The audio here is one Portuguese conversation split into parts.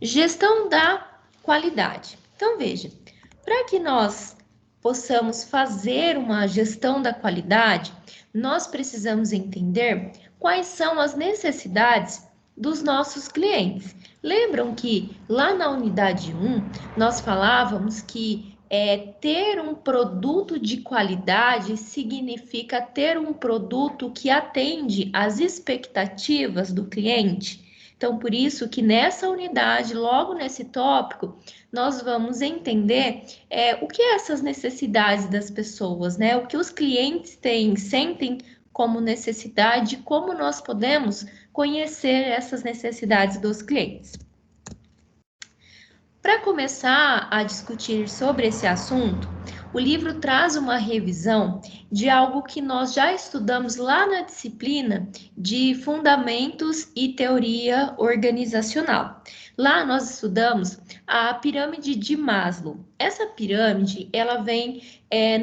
Gestão da qualidade. Então, veja, para que nós possamos fazer uma gestão da qualidade, nós precisamos entender quais são as necessidades dos nossos clientes. Lembram que lá na unidade 1 nós falávamos que ter um produto de qualidade significa ter um produto que atende às expectativas do cliente? Então, por isso que nessa unidade, logo nesse tópico, nós vamos entender o que é essas necessidades das pessoas, né? O que os clientes têm, sentem como necessidade, como nós podemos conhecer essas necessidades dos clientes. Para começar a discutir sobre esse assunto, o livro traz uma revisão de algo que nós já estudamos lá na disciplina de Fundamentos e Teoria Organizacional. Lá nós estudamos a pirâmide de Maslow. Essa pirâmide, ela vem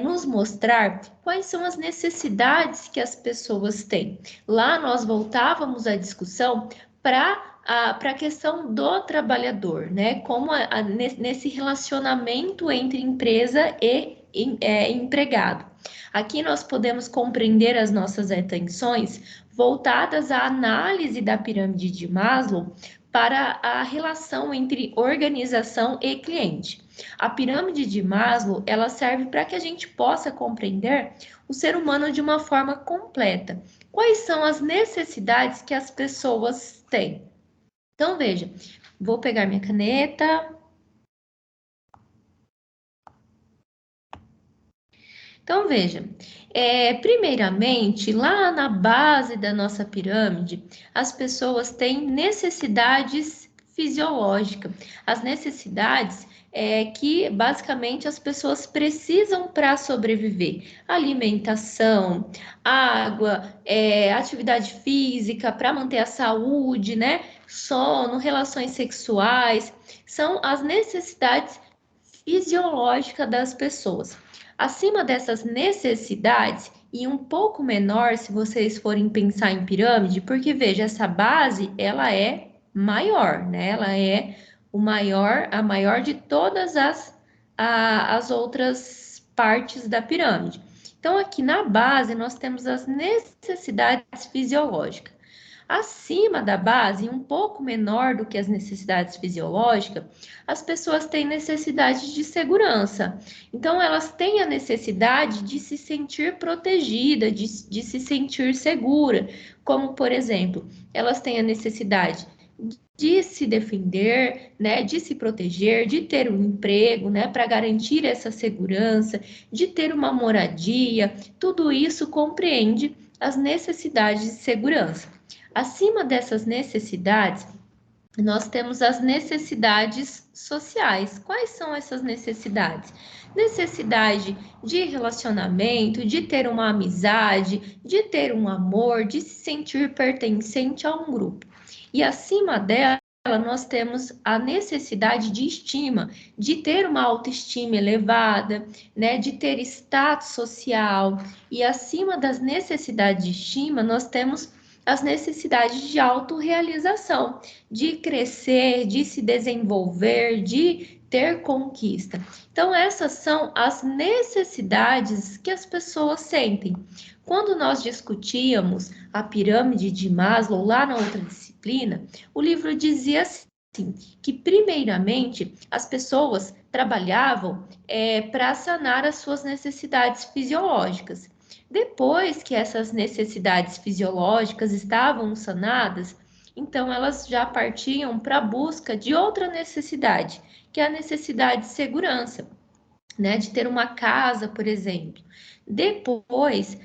nos mostrar quais são as necessidades que as pessoas têm. Lá nós voltávamos a discussão para a questão do trabalhador, né? Como nesse relacionamento entre empresa e empregado. Aqui nós podemos compreender as nossas atenções voltadas à análise da pirâmide de Maslow para a relação entre organização e cliente. A pirâmide de Maslow, ela serve para que a gente possa compreender o ser humano de uma forma completa. Quais são as necessidades que as pessoas têm? Então, veja, vou pegar minha caneta. Então, veja, primeiramente, lá na base da nossa pirâmide, as pessoas têm necessidades fisiológicas. As necessidades que, basicamente, as pessoas precisam para sobreviver. Alimentação, água, atividade física para manter a saúde, né? Sono, relações sexuais, são as necessidades fisiológicas das pessoas. Acima dessas necessidades, e um pouco menor se vocês forem pensar em pirâmide, porque veja, essa base ela é maior, né? Ela é a maior de todas as outras partes da pirâmide. Então, aqui na base, nós temos as necessidades fisiológicas. Acima da base, um pouco menor do que as necessidades fisiológicas, as pessoas têm necessidade de segurança. Então, elas têm a necessidade de se sentir protegida, de se sentir segura. Como, por exemplo, elas têm a necessidade de se defender, né, de se proteger, de ter um emprego, né, para garantir essa segurança, de ter uma moradia. Tudo isso compreende as necessidades de segurança. Acima dessas necessidades, nós temos as necessidades sociais. Quais são essas necessidades? Necessidade de relacionamento, de ter uma amizade, de ter um amor, de se sentir pertencente a um grupo. E acima dela, nós temos a necessidade de estima, de ter uma autoestima elevada, né, de ter status social. E acima das necessidades de estima, nós temos as necessidades de autorrealização, de crescer, de se desenvolver, de ter conquista. Então, essas são as necessidades que as pessoas sentem. Quando nós discutíamos a pirâmide de Maslow lá na outra disciplina, o livro dizia assim, que primeiramente as pessoas trabalhavam para sanar as suas necessidades fisiológicas. Depois que essas necessidades fisiológicas estavam sanadas, então elas já partiam para a busca de outra necessidade, que é a necessidade de segurança, né? De ter uma casa, por exemplo. Depois,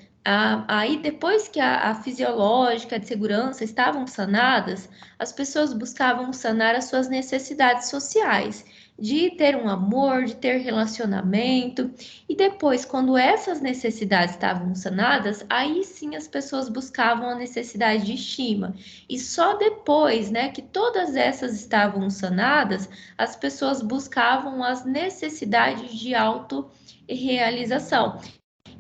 depois que a fisiológica de segurança estavam sanadas, as pessoas buscavam sanar as suas necessidades sociais, de ter um amor, de ter relacionamento. E depois, quando essas necessidades estavam sanadas, aí sim as pessoas buscavam a necessidade de estima. E só depois, né, que todas essas estavam sanadas, as pessoas buscavam as necessidades de autorrealização.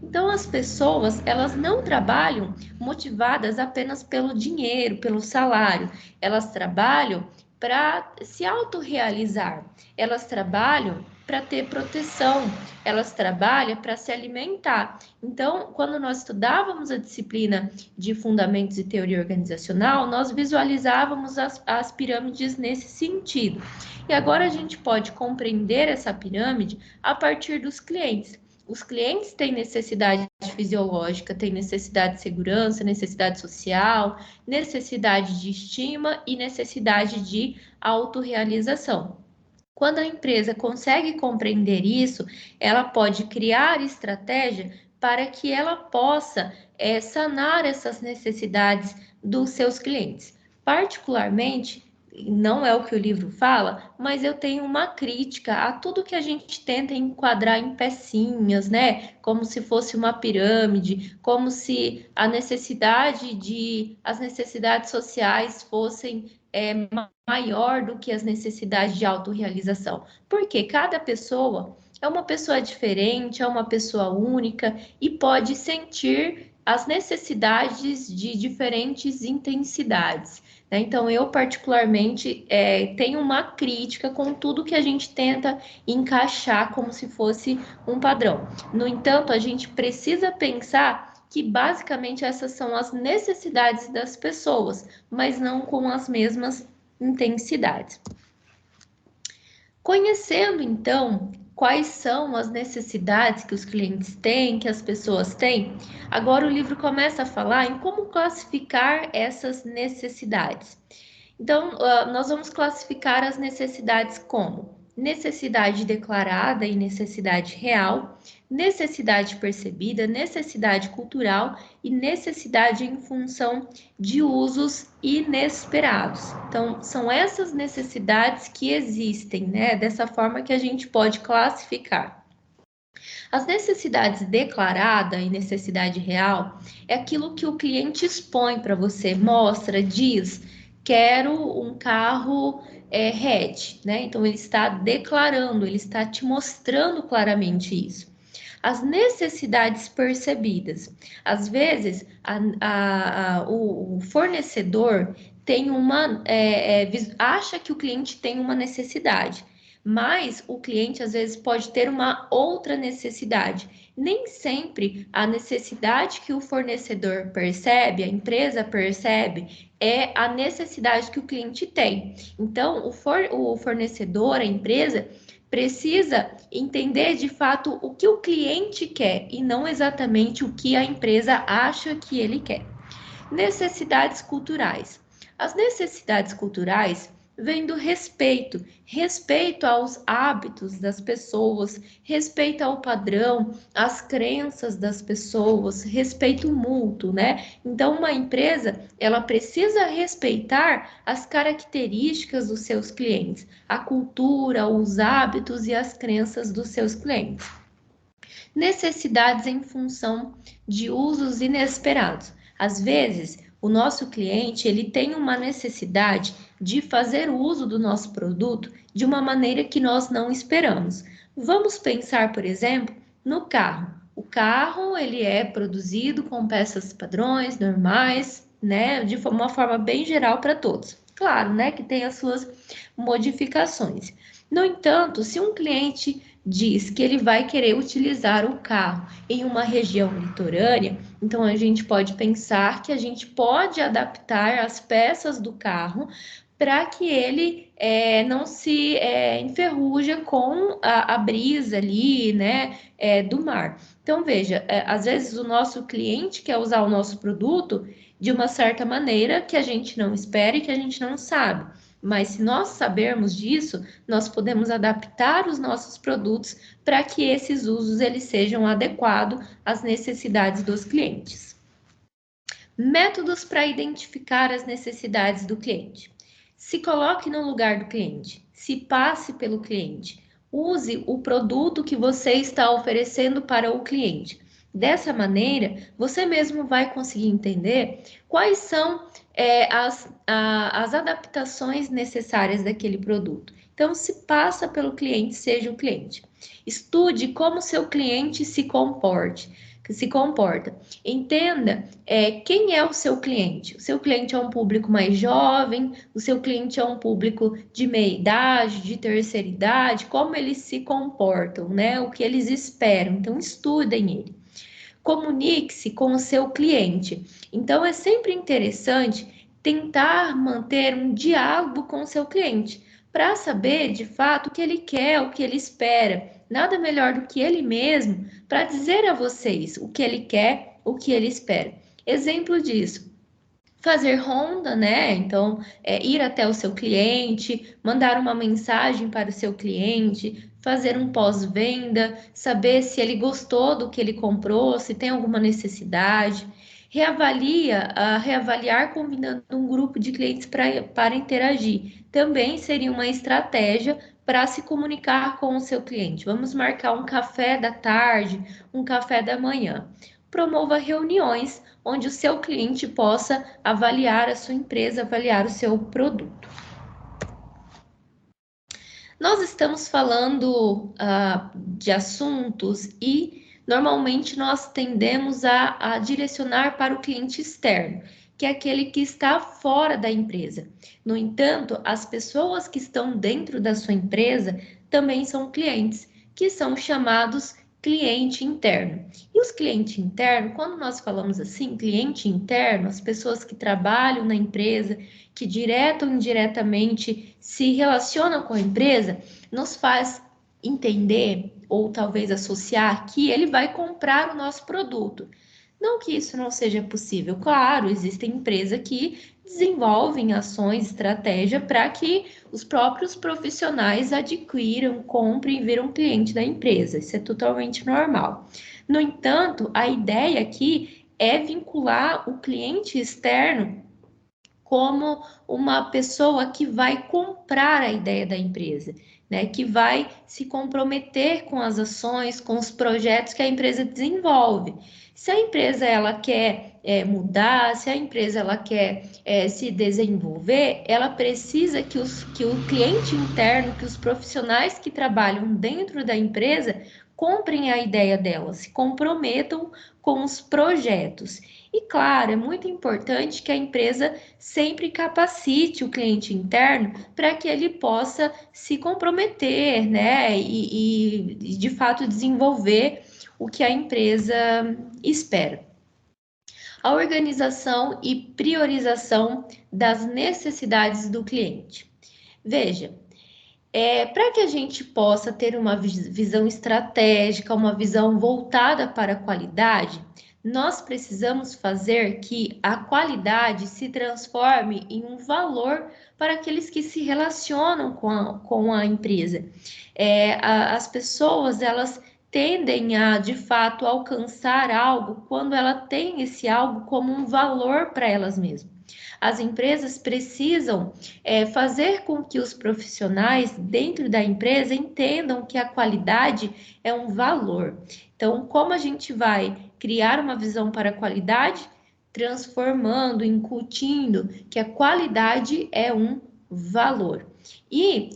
Então, as pessoas, elas não trabalham motivadas apenas pelo dinheiro, pelo salário. Elas trabalham para se autorrealizar, elas trabalham para ter proteção, elas trabalham para se alimentar. Então, quando nós estudávamos a disciplina de Fundamentos e Teoria Organizacional, nós visualizávamos as pirâmides nesse sentido. E agora a gente pode compreender essa pirâmide a partir dos clientes. Os clientes têm necessidade fisiológica, têm necessidade de segurança, necessidade social, necessidade de estima e necessidade de autorrealização. Quando a empresa consegue compreender isso, ela pode criar estratégia para que ela possa sanar essas necessidades dos seus clientes. Particularmente, não é o que o livro fala, mas eu tenho uma crítica a tudo que a gente tenta enquadrar em pecinhas, né? Como se fosse uma pirâmide, como se as necessidades sociais fossem maior do que as necessidades de autorrealização. Porque cada pessoa é uma pessoa diferente, é uma pessoa única e pode sentir as necessidades de diferentes intensidades. Então, eu particularmente tenho uma crítica com tudo que a gente tenta encaixar como se fosse um padrão. No entanto, a gente precisa pensar que basicamente essas são as necessidades das pessoas, mas não com as mesmas intensidades. Conhecendo, então, quais são as necessidades que os clientes têm, que as pessoas têm, agora o livro começa a falar em como classificar essas necessidades. Então, nós vamos classificar as necessidades como necessidade declarada e necessidade real, necessidade percebida, necessidade cultural e necessidade em função de usos inesperados. Então, são essas necessidades que existem, né? Dessa forma que a gente pode classificar. As necessidades declarada e necessidade real é aquilo que o cliente expõe para você, mostra, diz, quero um carro hatch, né? Então, ele está declarando, ele está te mostrando claramente isso. As necessidades percebidas. Às vezes, o fornecedor tem acha que o cliente tem uma necessidade, mas o cliente às vezes pode ter uma outra necessidade. Nem sempre a necessidade que o fornecedor percebe, a empresa percebe, é a necessidade que o cliente tem. Então, o fornecedor, a empresa, precisa entender de fato o que o cliente quer e não exatamente o que a empresa acha que ele quer. Necessidades culturais. As necessidades culturais vêm do respeito, respeito aos hábitos das pessoas, respeito ao padrão, às crenças das pessoas, respeito mútuo, né? Então, uma empresa, ela precisa respeitar as características dos seus clientes, a cultura, os hábitos e as crenças dos seus clientes. Necessidades em função de usos inesperados. Às vezes, o nosso cliente ele tem uma necessidade de fazer uso do nosso produto de uma maneira que nós não esperamos. Vamos pensar, por exemplo, no carro. O carro ele é produzido com peças padrões, normais, né, de uma forma bem geral para todos. Claro, né, que tem as suas modificações. No entanto, se um cliente diz que ele vai querer utilizar o carro em uma região litorânea, então a gente pode pensar que a gente pode adaptar as peças do carro para que ele não se enferruja com a brisa ali, né, do mar. Então, veja, às vezes o nosso cliente quer usar o nosso produto de uma certa maneira que a gente não espera e que a gente não sabe. Mas se nós sabermos disso, nós podemos adaptar os nossos produtos para que esses usos eles sejam adequados às necessidades dos clientes. Métodos para identificar as necessidades do cliente. Se coloque no lugar do cliente, se passe pelo cliente, use o produto que você está oferecendo para o cliente. Dessa maneira, você mesmo vai conseguir entender quais são as adaptações necessárias daquele produto. Então, se passa pelo cliente, seja o cliente. Estude como seu cliente se comporte. se comporta. Entenda quem é o seu cliente. O seu cliente é um público mais jovem, o seu cliente é um público de meia idade, de terceira idade, como eles se comportam, né? O que eles esperam. Então, estudem ele. Comunique-se com o seu cliente. Então, é sempre interessante tentar manter um diálogo com o seu cliente, para saber de fato o que ele quer, o que ele espera. Nada melhor do que ele mesmo para dizer a vocês o que ele quer, o que ele espera. Exemplo disso. Fazer ronda, né? Então, ir até o seu cliente, mandar uma mensagem para o seu cliente, fazer um pós-venda, saber se ele gostou do que ele comprou, se tem alguma necessidade. Reavaliar combinando um grupo de clientes para interagir. Também seria uma estratégia para se comunicar com o seu cliente. Vamos marcar um café da tarde, um café da manhã. Promova reuniões onde o seu cliente possa avaliar a sua empresa, avaliar o seu produto. Nós estamos falando de assuntos e normalmente nós tendemos a direcionar para o cliente externo, que é aquele que está fora da empresa. No entanto, as pessoas que estão dentro da sua empresa também são clientes, que são chamados cliente interno. E os clientes internos, quando nós falamos assim, cliente interno, as pessoas que trabalham na empresa, que direto ou indiretamente se relacionam com a empresa, nos faz entender ou talvez associar que ele vai comprar o nosso produto. Não que isso não seja possível, claro, existem empresas que desenvolvem ações, estratégia para que os próprios profissionais adquiram, comprem e viram cliente da empresa. Isso é totalmente normal. No entanto, a ideia aqui é vincular o cliente externo como uma pessoa que vai comprar a ideia da empresa, né? Que vai se comprometer com as ações, com os projetos que a empresa desenvolve. Se a empresa ela quer mudar, se a empresa ela quer se desenvolver, ela precisa que o cliente interno, que os profissionais que trabalham dentro da empresa comprem a ideia dela, se comprometam com os projetos. E claro, é muito importante que a empresa sempre capacite o cliente interno para que ele possa se comprometer, né? E de fato desenvolver o que a empresa espera. A organização e priorização das necessidades do cliente. Veja, para que a gente possa ter uma visão estratégica, uma visão voltada para a qualidade, nós precisamos fazer que a qualidade se transforme em um valor para aqueles que se relacionam com a empresa. As pessoas, elas tendem a, de fato, alcançar algo quando ela tem esse algo como um valor para elas mesmas. As empresas precisam fazer com que os profissionais dentro da empresa entendam que a qualidade é um valor. Então, como a gente vai criar uma visão para a qualidade? Transformando, incutindo que a qualidade é um valor. E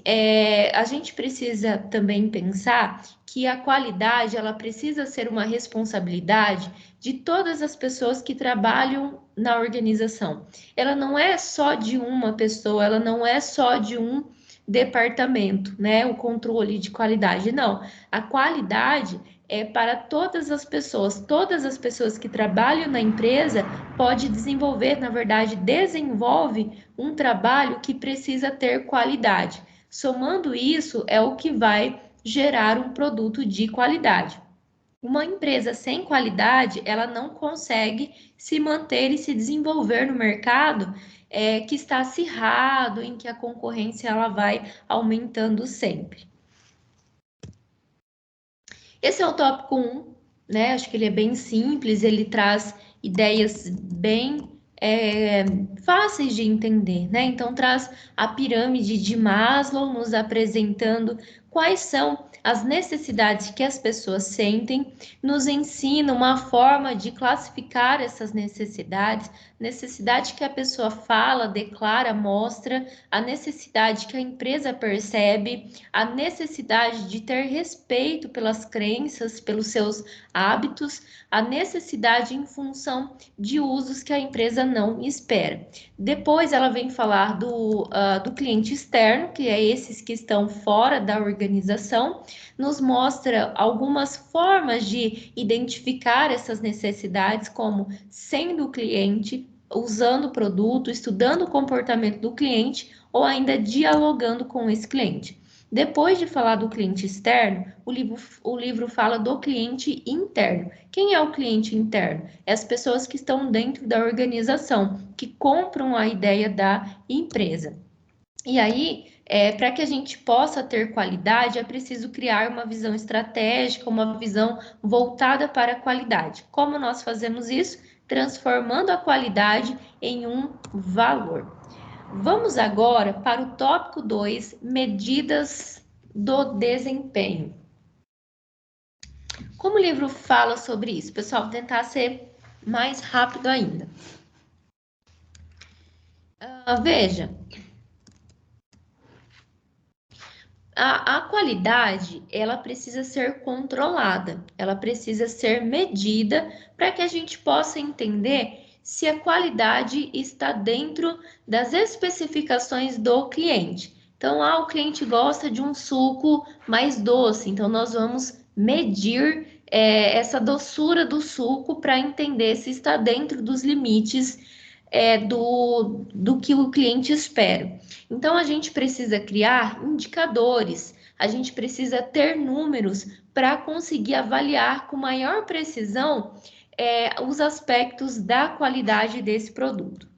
a gente precisa também pensar que a qualidade ela precisa ser uma responsabilidade de todas as pessoas que trabalham na organização. Ela não é só de uma pessoa, ela não é só de um departamento, né? O controle de qualidade, não. A qualidade é para todas as pessoas que trabalham na empresa pode desenvolver, na verdade, desenvolve um trabalho que precisa ter qualidade. Somando isso é o que vai gerar um produto de qualidade. Uma empresa sem qualidade, ela não consegue se manter e se desenvolver no mercado que está acirrado, em que a concorrência ela vai aumentando sempre. Esse é o tópico 1, né? Acho que ele é bem simples, ele traz ideias bem fáceis de entender, né? Então, traz a pirâmide de Maslow nos apresentando quais são as necessidades que as pessoas sentem, nos ensina uma forma de classificar essas necessidades, necessidade que a pessoa fala, declara, mostra, a necessidade que a empresa percebe, a necessidade de ter respeito pelas crenças, pelos seus hábitos, a necessidade em função de usos que a empresa não espera. Depois ela vem falar do cliente externo, que é esses que estão fora da organização, nos mostra algumas formas de identificar essas necessidades, como sendo o cliente, usando o produto, estudando o comportamento do cliente ou ainda dialogando com esse cliente. Depois de falar do cliente externo, o livro fala do cliente interno. Quem é o cliente interno? É as pessoas que estão dentro da organização, que compram a ideia da empresa. E aí, para que a gente possa ter qualidade, é preciso criar uma visão estratégica, uma visão voltada para a qualidade. Como nós fazemos isso? Transformando a qualidade em um valor. Vamos agora para o tópico 2, medidas do desempenho. Como o livro fala sobre isso? Pessoal, vou tentar ser mais rápido ainda. Veja, a qualidade, ela precisa ser controlada, ela precisa ser medida para que a gente possa entender se a qualidade está dentro das especificações do cliente. Então, o cliente gosta de um suco mais doce, então nós vamos medir essa doçura do suco para entender se está dentro dos limites do que o cliente espera. Então, a gente precisa criar indicadores, a gente precisa ter números para conseguir avaliar com maior precisão os aspectos da qualidade desse produto.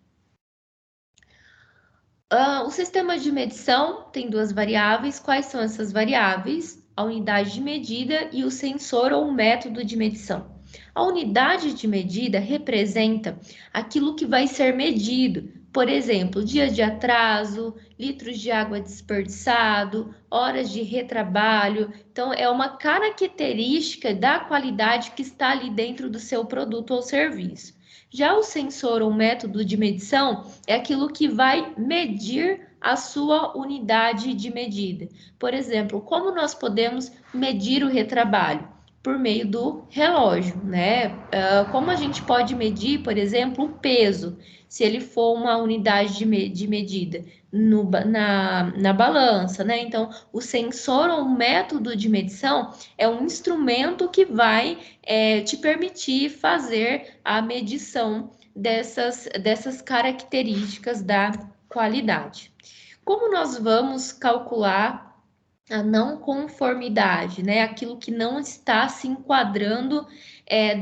O sistema de medição tem duas variáveis. Quais são essas variáveis? A unidade de medida e o sensor ou método de medição. A unidade de medida representa aquilo que vai ser medido. Por exemplo, dia de atraso, litros de água desperdiçado, horas de retrabalho. Então, é uma característica da qualidade que está ali dentro do seu produto ou serviço. Já o sensor ou método de medição é aquilo que vai medir a sua unidade de medida. Por exemplo, como nós podemos medir o retrabalho? Por meio do relógio, né? Como a gente pode medir, por exemplo, o peso, se ele for uma unidade de medida na balança, né? Então, o sensor ou método de medição é um instrumento que vai te permitir fazer a medição dessas características da qualidade. Como nós vamos calcular a não conformidade, né? Aquilo que não está se enquadrando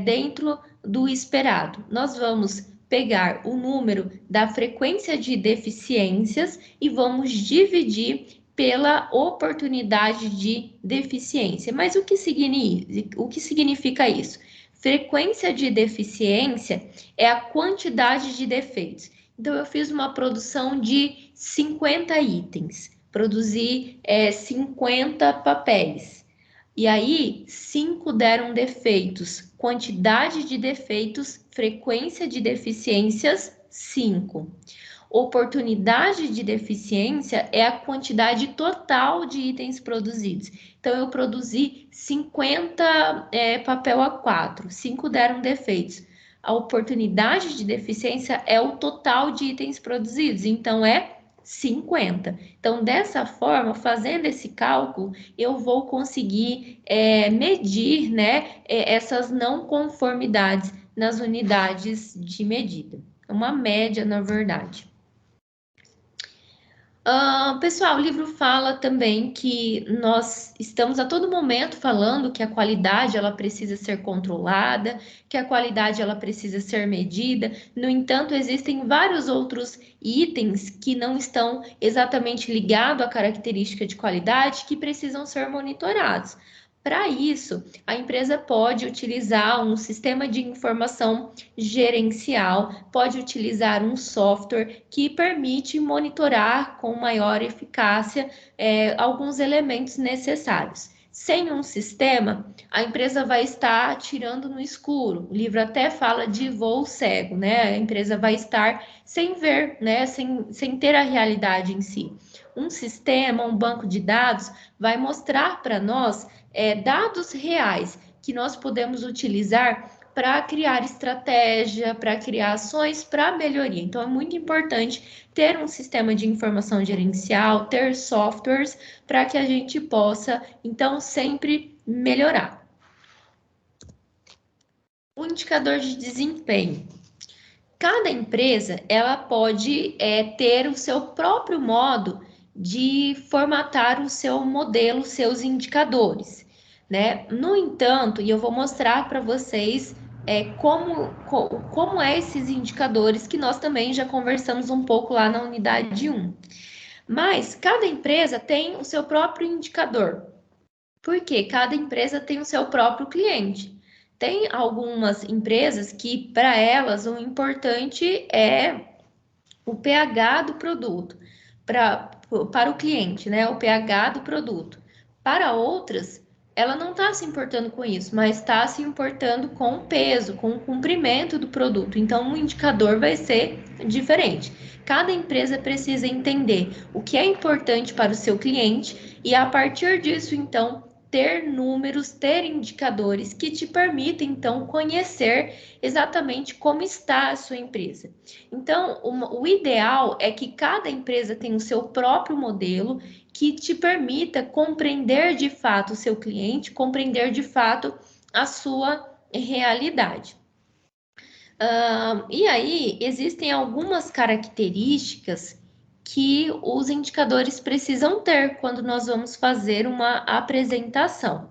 dentro do esperado. Nós vamos pegar o número da frequência de deficiências e vamos dividir pela oportunidade de deficiência. Mas o que significa isso? Frequência de deficiência é a quantidade de defeitos. Então, eu fiz uma produção de 50 itens. Produzi 50 papéis. E aí, 5 deram defeitos. Quantidade de defeitos, frequência de deficiências, 5. Oportunidade de deficiência é a quantidade total de itens produzidos. Então, eu produzi 50 papel A4, 5 deram defeitos. A oportunidade de deficiência é o total de itens produzidos, então é 50. Então, dessa forma, fazendo esse cálculo, eu vou conseguir medir, né, essas não conformidades nas unidades de medida. Uma média, na verdade. Pessoal, o livro fala também que nós estamos a todo momento falando que a qualidade ela precisa ser controlada, que a qualidade ela precisa ser medida. No entanto, existem vários outros itens que não estão exatamente ligados à característica de qualidade que precisam ser monitorados. Para isso, a empresa pode utilizar um sistema de informação gerencial, pode utilizar um software que permite monitorar com maior eficácia alguns elementos necessários. Sem um sistema, a empresa vai estar atirando no escuro. O livro até fala de voo cego, né? A empresa vai estar sem ver, né? Sem ter a realidade em si. Um sistema, um banco de dados, vai mostrar para nós dados reais que nós podemos utilizar para criar estratégia, para criar ações para melhoria. Então, é muito importante ter um sistema de informação gerencial, ter softwares para que a gente possa, então, sempre melhorar. O indicador de desempenho. Cada empresa, ela pode ter o seu próprio modo de formatar o seu modelo, seus indicadores, né? No entanto, e eu vou mostrar para vocês como é esses indicadores que nós também já conversamos um pouco lá na unidade 1. Mas cada empresa tem o seu próprio indicador, porque cada empresa tem o seu próprio cliente. Tem algumas empresas que, para elas, o importante é o pH do produto, para o cliente, né? O pH do produto. Para outras, ela não está se importando com isso, mas está se importando com o peso, com o comprimento do produto. Então, o indicador vai ser diferente. Cada empresa precisa entender o que é importante para o seu cliente e, a partir disso, então, ter números, ter indicadores que te permitem, então, conhecer exatamente como está a sua empresa. Então, o ideal é que cada empresa tenha o seu próprio modelo que te permita compreender de fato o seu cliente, compreender de fato a sua realidade. E aí, existem algumas características que os indicadores precisam ter quando nós vamos fazer uma apresentação.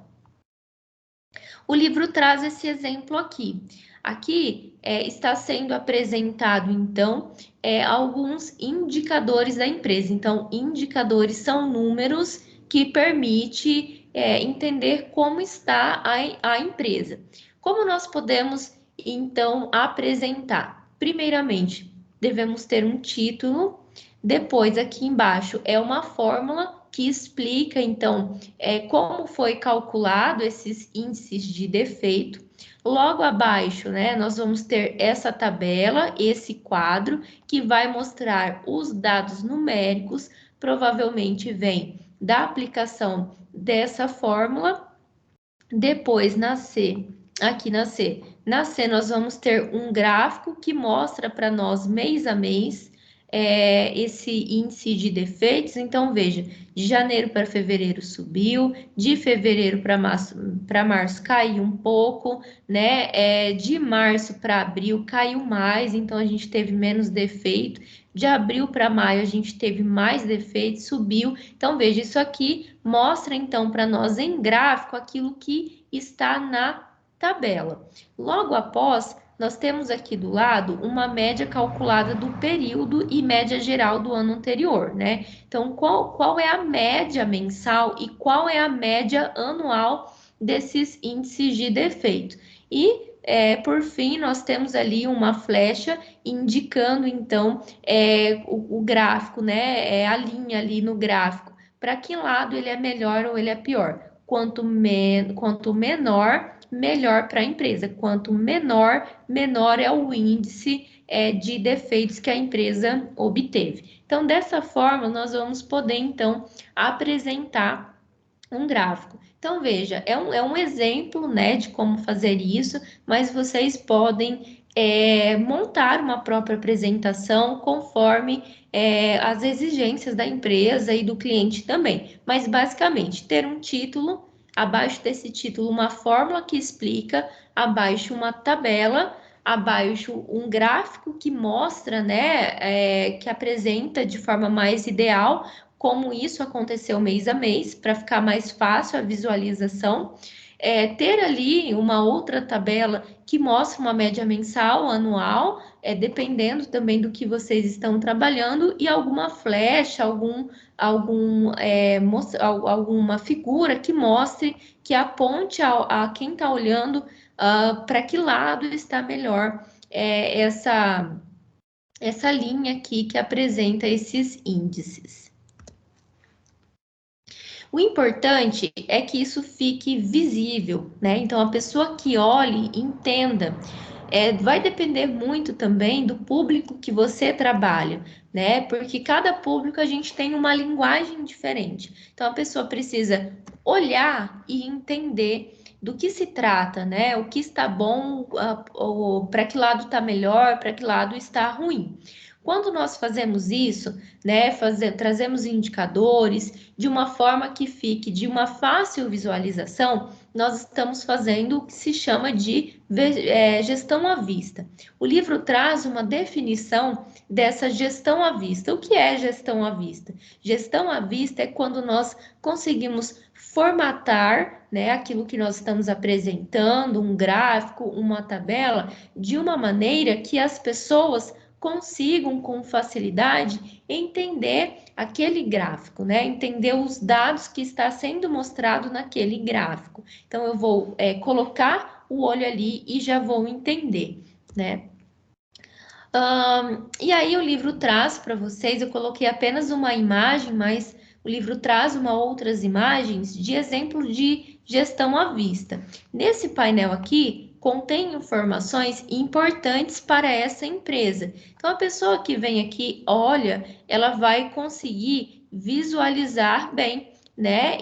O livro traz esse exemplo aqui. Aqui está sendo apresentado, então, alguns indicadores da empresa. Então, indicadores são números que permitem entender como está a empresa. Como nós podemos, então, apresentar? Primeiramente, devemos ter um título. Depois, aqui embaixo, é uma fórmula que explica, então, como foi calculado esses índices de defeito. Logo abaixo, né, nós vamos ter essa tabela, esse quadro, que vai mostrar os dados numéricos, provavelmente vem da aplicação dessa fórmula. Depois, na C, aqui na C, nós vamos ter um gráfico que mostra para nós mês a mês esse índice de defeitos. Então, veja, de janeiro para fevereiro subiu, de fevereiro para março caiu um pouco, né? De março para abril caiu mais, então a gente teve menos defeito. De abril para maio a gente teve mais defeitos, subiu. Então, veja, isso aqui mostra então para nós em gráfico aquilo que está na tabela. Logo após, nós temos aqui do lado uma média calculada do período e média geral do ano anterior, né? Então, qual é a média mensal e qual é a média anual desses índices de defeito? E, por fim, nós temos ali uma flecha indicando, então, o gráfico, né? A linha ali no gráfico. Para que lado ele é melhor ou ele é pior? Quanto menor, melhor para a empresa. Quanto menor, menor é o índice de defeitos que a empresa obteve. Então, dessa forma, nós vamos poder, então, apresentar um gráfico. Então, veja, é um exemplo, né, de como fazer isso, mas vocês podem montar uma própria apresentação conforme as exigências da empresa e do cliente também. Mas, basicamente, ter um título, abaixo desse título, uma fórmula que explica, abaixo uma tabela, abaixo um gráfico que mostra, né, que apresenta de forma mais ideal como isso aconteceu mês a mês, para ficar mais fácil a visualização. ter ali uma outra tabela que mostra uma média mensal, anual, dependendo também do que vocês estão trabalhando, e alguma flecha, alguma figura que mostre, que aponte a quem está olhando para que lado está melhor essa linha aqui que apresenta esses índices. O importante é que isso fique visível, né? Então, a pessoa que olhe, entenda. Vai depender muito também do público que você trabalha, né? Porque cada público a gente tem uma linguagem diferente. Então, a pessoa precisa olhar e entender do que se trata, né? O que está bom, para que lado está melhor, para que lado está ruim. Quando nós fazemos isso, né, trazemos indicadores de uma forma que fique de uma fácil visualização, nós estamos fazendo o que se chama de gestão à vista. O livro traz uma definição dessa gestão à vista. O que é gestão à vista? Gestão à vista é quando nós conseguimos formatar, né, aquilo que nós estamos apresentando, um gráfico, uma tabela, de uma maneira que as pessoas consigam com facilidade entender aquele gráfico, né? Entender os dados que está sendo mostrado naquele gráfico. Então, eu vou colocar o olho ali e já vou entender, né? E aí o livro traz para vocês, eu coloquei apenas uma imagem, mas o livro traz outras imagens de exemplo de gestão à vista. Nesse painel aqui, contém informações importantes para essa empresa. Então, a pessoa que vem aqui, olha, ela vai conseguir visualizar bem, né,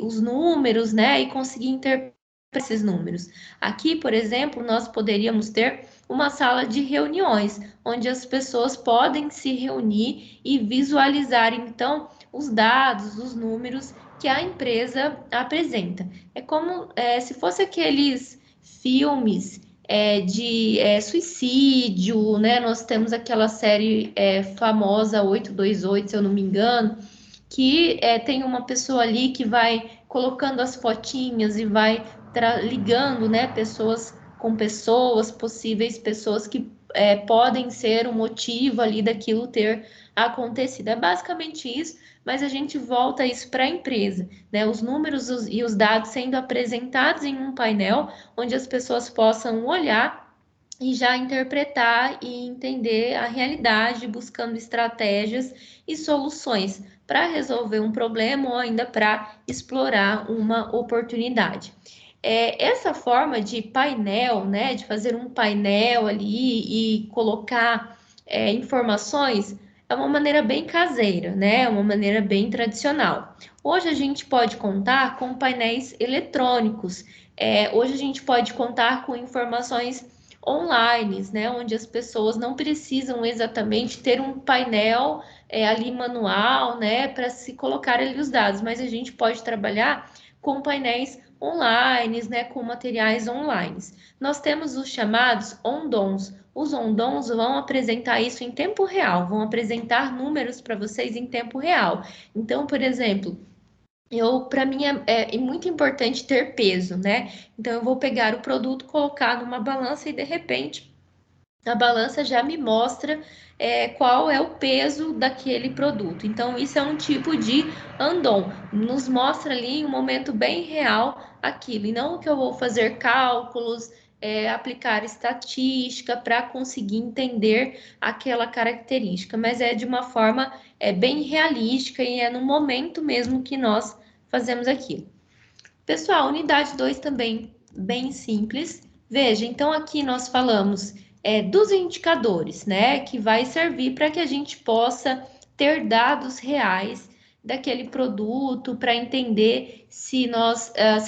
os números, né, e conseguir interpretar esses números. Aqui, por exemplo, nós poderíamos ter uma sala de reuniões, onde as pessoas podem se reunir e visualizar, então, os dados, os números que a empresa apresenta. É como se fosse aqueles filmes de suicídio, né? Nós temos aquela série famosa 828, se eu não me engano, que tem uma pessoa ali que vai colocando as fotinhas e vai ligando, né, pessoas com pessoas, possíveis pessoas que podem ser o motivo ali daquilo ter acontecido. É basicamente isso, mas a gente volta isso para a empresa, né? Os números e os dados sendo apresentados em um painel onde as pessoas possam olhar e já interpretar e entender a realidade, buscando estratégias e soluções para resolver um problema ou ainda para explorar uma oportunidade. Essa forma de painel, né, de fazer um painel ali e colocar informações, é uma maneira bem caseira, né, é uma maneira bem tradicional. Hoje a gente pode contar com painéis eletrônicos, hoje a gente pode contar com informações online, né, onde as pessoas não precisam exatamente ter um painel ali manual, né, para se colocar ali os dados, mas a gente pode trabalhar com painéis online, né, com materiais online. Nós temos os chamados ondons. Os ondons vão apresentar isso em tempo real, vão apresentar números para vocês em tempo real. Então, por exemplo, para mim é muito importante ter peso, né? Então, eu vou pegar o produto, colocar numa balança e de repente a balança já me mostra qual é o peso daquele produto. Então, isso é um tipo de andon, nos mostra ali em um momento bem real aquilo, e não que eu vou fazer cálculos, aplicar estatística para conseguir entender aquela característica, mas é de uma forma bem realística e é no momento mesmo que nós fazemos aquilo. Pessoal, unidade 2 também bem simples. Veja, então aqui nós falamos dos indicadores, né? Que vai servir para que a gente possa ter dados reais daquele produto para entender se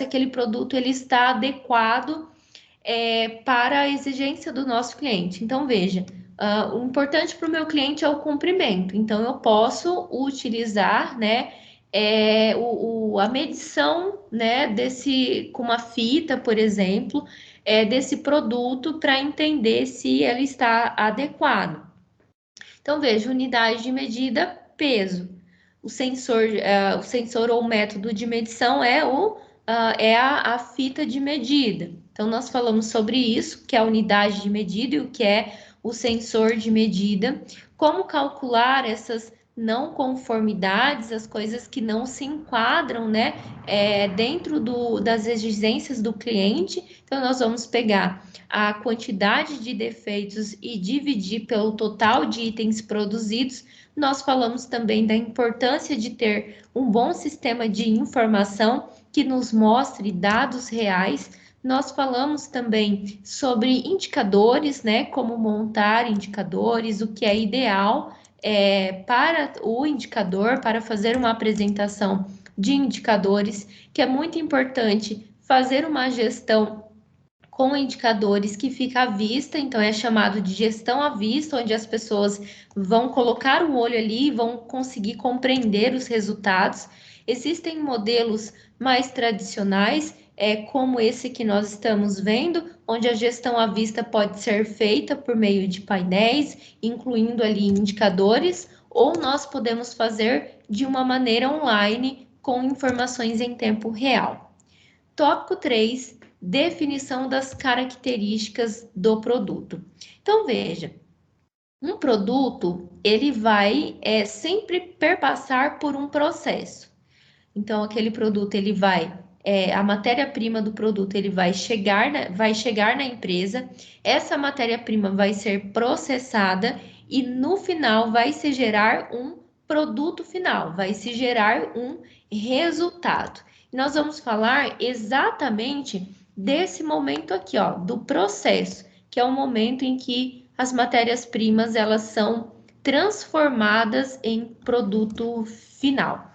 aquele produto ele está adequado para a exigência do nosso cliente. Então, veja, o importante para o meu cliente é o cumprimento. Então, eu posso utilizar, né, a medição, né, com uma fita, por exemplo, desse produto para entender se ele está adequado. Então, veja, unidade de medida, peso. O sensor ou método de medição é o é a fita de medida. Então, nós falamos sobre isso, que é a unidade de medida e o que é o sensor de medida, como calcular essas não conformidades, as coisas que não se enquadram, né, dentro das exigências do cliente. Então, nós vamos pegar a quantidade de defeitos e dividir pelo total de itens produzidos. Nós falamos também da importância de ter um bom sistema de informação que nos mostre dados reais. Nós falamos também sobre indicadores, né? Como montar indicadores, o que é ideal para o indicador, para fazer uma apresentação de indicadores, que é muito importante fazer uma gestão com indicadores que fica à vista, então é chamado de gestão à vista, onde as pessoas vão colocar o olho ali e vão conseguir compreender os resultados. Existem modelos mais tradicionais, como esse que nós estamos vendo, onde a gestão à vista pode ser feita por meio de painéis, incluindo ali indicadores, ou nós podemos fazer de uma maneira online, com informações em tempo real. Tópico 3, definição das características do produto. Então, veja, um produto, ele vai sempre perpassar por um processo. Então, aquele produto, ele vai, a matéria-prima do produto, ele vai chegar na empresa, essa matéria-prima vai ser processada e no final vai se gerar um produto final, vai se gerar um resultado. Nós vamos falar exatamente desse momento aqui, ó, do processo, que é o momento em que as matérias-primas elas são transformadas em produto final.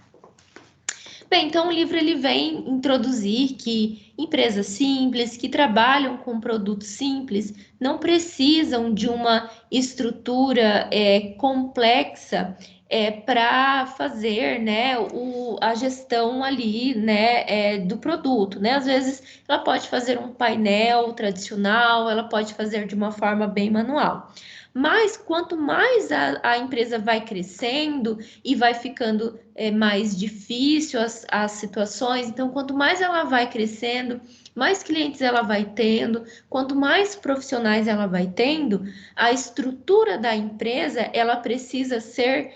Bem, então o livro ele vem introduzir que empresas simples, que trabalham com produtos simples, não precisam de uma estrutura complexa para fazer, né, a gestão ali, né, do produto, né? Às vezes ela pode fazer um painel tradicional, ela pode fazer de uma forma bem manual. Mas quanto mais a empresa vai crescendo e vai ficando mais difícil as situações, então quanto mais ela vai crescendo, mais clientes ela vai tendo, quanto mais profissionais ela vai tendo, a estrutura da empresa ela precisa ser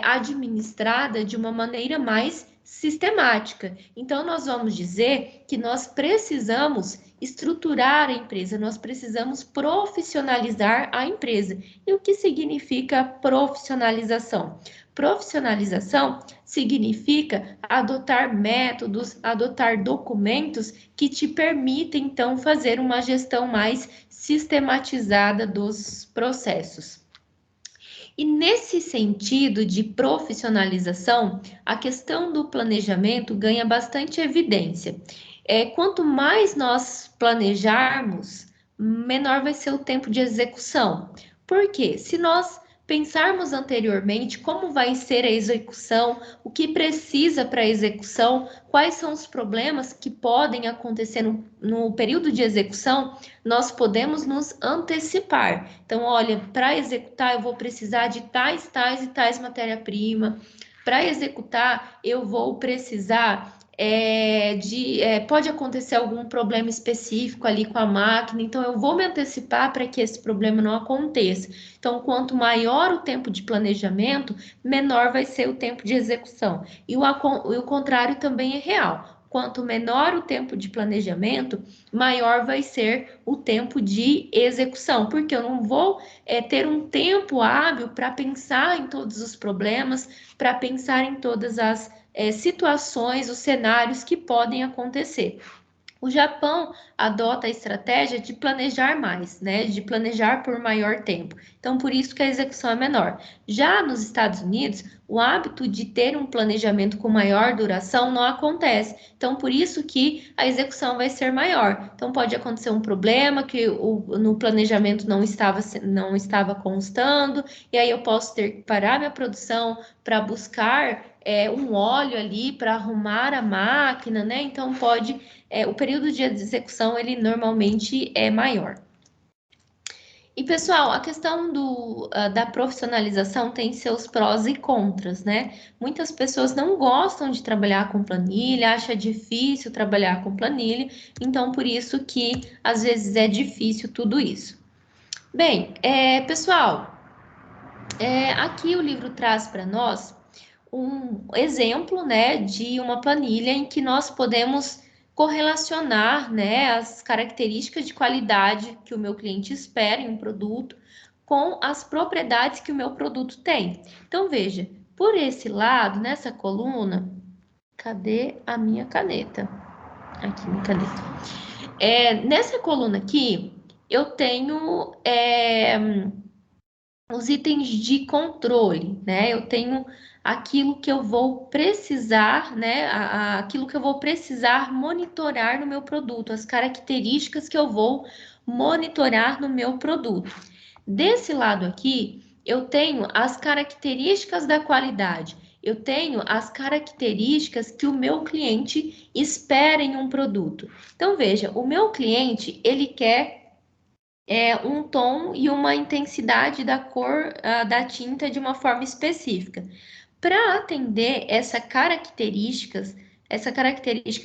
administrada de uma maneira mais sistemática. Então, nós vamos dizer que nós precisamos estruturar a empresa, nós precisamos profissionalizar a empresa. E o que significa profissionalização? Profissionalização significa adotar métodos, adotar documentos que te permitem, então, fazer uma gestão mais sistematizada dos processos. E nesse sentido de profissionalização, a questão do planejamento ganha bastante evidência. Quanto mais nós planejarmos, menor vai ser o tempo de execução. Por quê? Se nós pensarmos anteriormente como vai ser a execução, o que precisa para a execução, quais são os problemas que podem acontecer no período de execução, nós podemos nos antecipar. Então, olha, para executar eu vou precisar de tais, tais e tais matéria-prima. Para executar, eu vou precisar pode acontecer algum problema específico ali com a máquina, então eu vou me antecipar para que esse problema não aconteça. Então, quanto maior o tempo de planejamento, menor vai ser o tempo de execução. E o contrário também é real. Quanto menor o tempo de planejamento, maior vai ser o tempo de execução, porque eu não vou ter um tempo hábil para pensar em todos os problemas, para pensar em todas as situações, os cenários que podem acontecer. O Japão adota a estratégia de planejar mais, né? De planejar por maior tempo. Então, por isso que a execução é menor. Já nos Estados Unidos, o hábito de ter um planejamento com maior duração não acontece. Então, por isso que a execução vai ser maior. Então, pode acontecer um problema que no planejamento não estava constando, e aí eu posso ter que parar minha produção para buscar um óleo ali para arrumar a máquina, né? Então, o período de execução ele normalmente é maior. E, pessoal, a questão da profissionalização tem seus prós e contras, né? Muitas pessoas não gostam de trabalhar com planilha, acha difícil trabalhar com planilha, então por isso que às vezes é difícil tudo isso. Bem, pessoal, aqui o livro traz para nós um exemplo, né, de uma planilha em que nós podemos correlacionar, né, as características de qualidade que o meu cliente espera em um produto com as propriedades que o meu produto tem. Então, veja, por esse lado, nessa coluna, cadê a minha caneta? Aqui, minha caneta. Nessa coluna aqui, eu tenho os itens de controle, né? Eu tenho aquilo que eu vou precisar, né? Aquilo que eu vou precisar monitorar no meu produto, as características que eu vou monitorar no meu produto. Desse lado aqui, eu tenho as características da qualidade. Eu tenho as características que o meu cliente espera em um produto. Então, veja, o meu cliente, ele quer um tom e uma intensidade da cor da tinta de uma forma específica. Para atender essa característica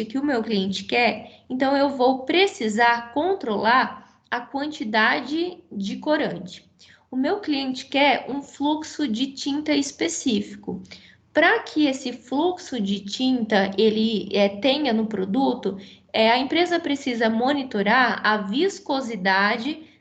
que o meu cliente quer, então eu vou precisar controlar a quantidade de corante. O meu cliente quer um fluxo de tinta específico. Para que esse fluxo de tinta ele tenha no produto, a empresa precisa monitorar a viscosidade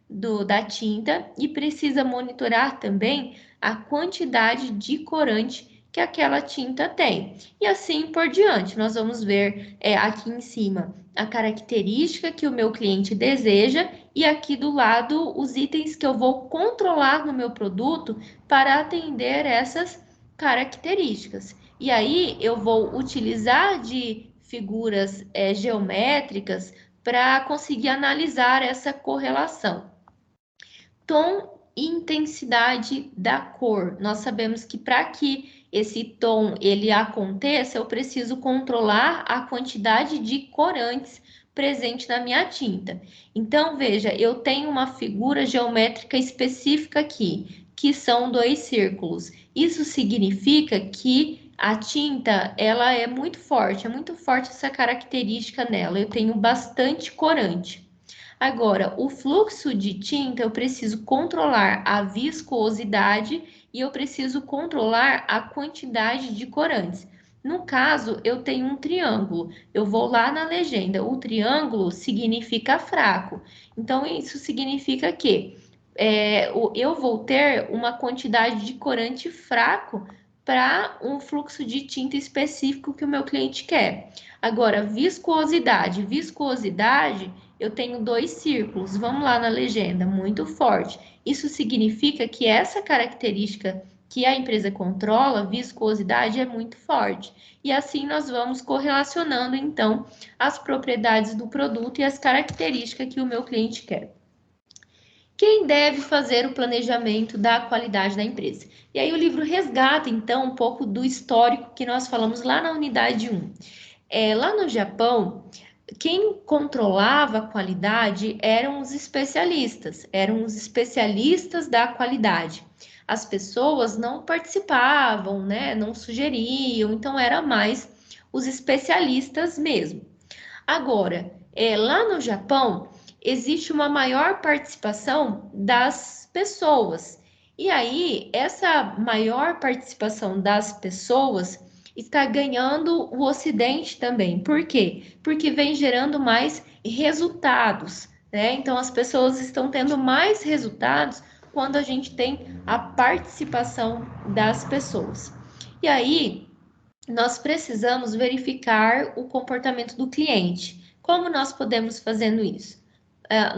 da tinta e precisa monitorar também a quantidade de corante que aquela tinta tem. E assim por diante, nós vamos ver aqui em cima a característica que o meu cliente deseja e aqui do lado os itens que eu vou controlar no meu produto para atender essas características. E aí eu vou utilizar de figuras geométricas para conseguir analisar essa correlação. Tom e intensidade da cor. Nós sabemos que para que esse tom ele aconteça, eu preciso controlar a quantidade de corantes presente na minha tinta. Então, veja, eu tenho uma figura geométrica específica aqui, que são dois círculos. Isso significa que a tinta, ela é muito forte essa característica nela. Eu tenho bastante corante. Agora, o fluxo de tinta eu preciso controlar a viscosidade e eu preciso controlar a quantidade de corantes. No caso, eu tenho um triângulo. Eu vou lá na legenda. O triângulo significa fraco. Então, isso significa que eu vou ter uma quantidade de corante fraco para um fluxo de tinta específico que o meu cliente quer. Agora, viscosidade. Viscosidade, eu tenho dois círculos. Vamos lá na legenda, muito forte. Isso significa que essa característica que a empresa controla, viscosidade, é muito forte. E assim nós vamos correlacionando, então, as propriedades do produto e as características que o meu cliente quer. Quem deve fazer o planejamento da qualidade da empresa? E aí o livro resgata, então, um pouco do histórico que nós falamos lá na unidade 1. Lá no Japão, quem controlava a qualidade eram os especialistas da qualidade. As pessoas não participavam, né, não sugeriam, então era mais os especialistas mesmo. Agora, lá no Japão, existe uma maior participação das pessoas. E aí, essa maior participação das pessoas está ganhando o Ocidente também. Por quê? Porque vem gerando mais resultados, né? Então, as pessoas estão tendo mais resultados quando a gente tem a participação das pessoas. E aí, nós precisamos verificar o comportamento do cliente. Como nós podemos fazendo isso?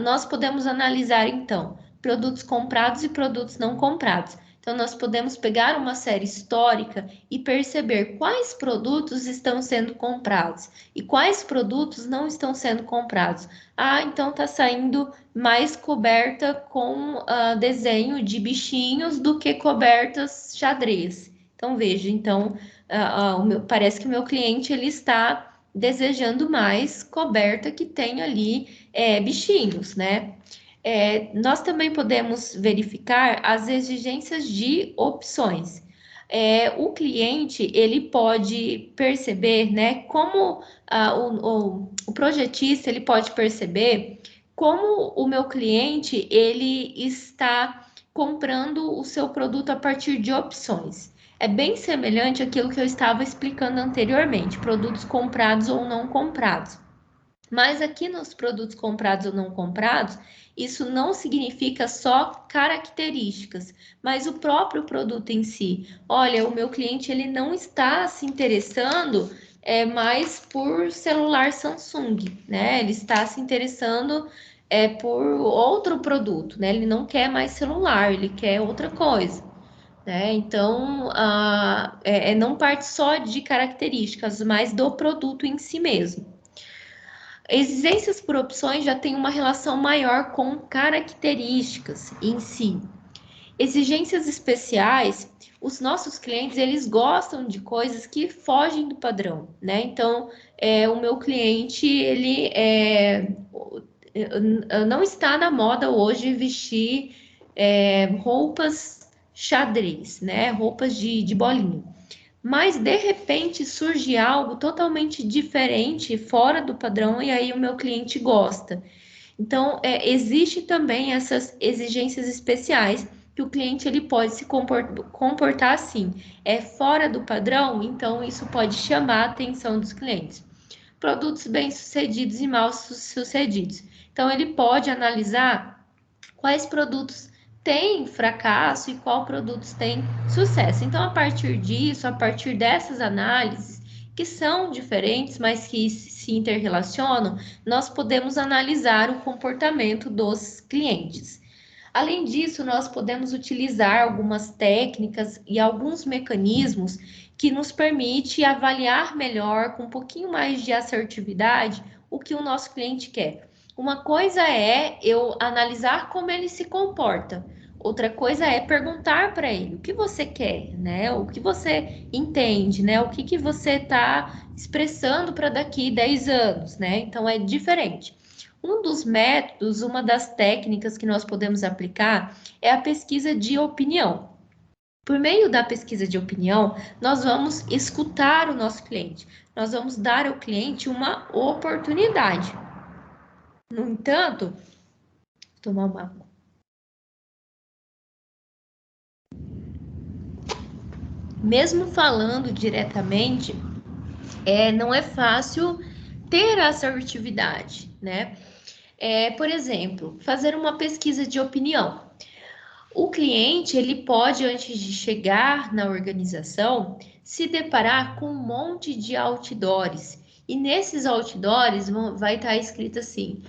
Nós podemos analisar, então, produtos comprados e produtos não comprados. Então, nós podemos pegar uma série histórica e perceber quais produtos estão sendo comprados e quais produtos não estão sendo comprados. Então está saindo mais coberta com desenho de bichinhos do que cobertas xadrez. Então, veja, parece que o meu cliente ele está desejando mais coberta que tem ali bichinhos, né? Nós também podemos verificar as exigências de opções. O cliente, ele pode perceber, né, como o projetista, ele pode perceber como o meu cliente, ele está comprando o seu produto a partir de opções. É bem semelhante àquilo que eu estava explicando anteriormente, produtos comprados ou não comprados. Mas aqui nos produtos comprados ou não comprados, isso não significa só características, mas o próprio produto em si. Olha, o meu cliente ele não está se interessando mais por celular Samsung, né? Ele está se interessando por outro produto, né? Ele não quer mais celular, ele quer outra coisa. Né? Então, não parte só de características, mas do produto em si mesmo. Exigências por opções já tem uma relação maior com características em si. Exigências especiais, os nossos clientes, eles gostam de coisas que fogem do padrão, né? Então, o meu cliente, ele não está na moda hoje vestir roupas xadrez, né? Roupas de bolinha. Mas de repente surge algo totalmente diferente, fora do padrão, e aí o meu cliente gosta. Então, existe também essas exigências especiais que o cliente ele pode se comportar assim. É fora do padrão, então isso pode chamar a atenção dos clientes. Produtos bem-sucedidos e mal-sucedidos. Então, ele pode analisar quais produtos têm fracasso e qual produtos têm sucesso. Então, a partir disso, a partir dessas análises, que são diferentes, mas que se interrelacionam, nós podemos analisar o comportamento dos clientes. Além disso, nós podemos utilizar algumas técnicas e alguns mecanismos que nos permite avaliar melhor, com um pouquinho mais de assertividade, o que o nosso cliente quer. Uma coisa é eu analisar como ele se comporta. Outra coisa é perguntar para ele o que você quer, né? O que você entende, né? O que você está expressando para daqui 10 anos, né? Então é diferente. Um dos métodos, uma das técnicas que nós podemos aplicar é a pesquisa de opinião. Por meio da pesquisa de opinião, nós vamos escutar o nosso cliente, nós vamos dar ao cliente uma oportunidade. No entanto, vou tomar uma água. Mesmo falando diretamente, não é fácil ter assertividade, né? Por exemplo, fazer uma pesquisa de opinião. O cliente, ele pode, antes de chegar na organização, se deparar com um monte de outdoors. E nesses outdoors vai estar escrito assim: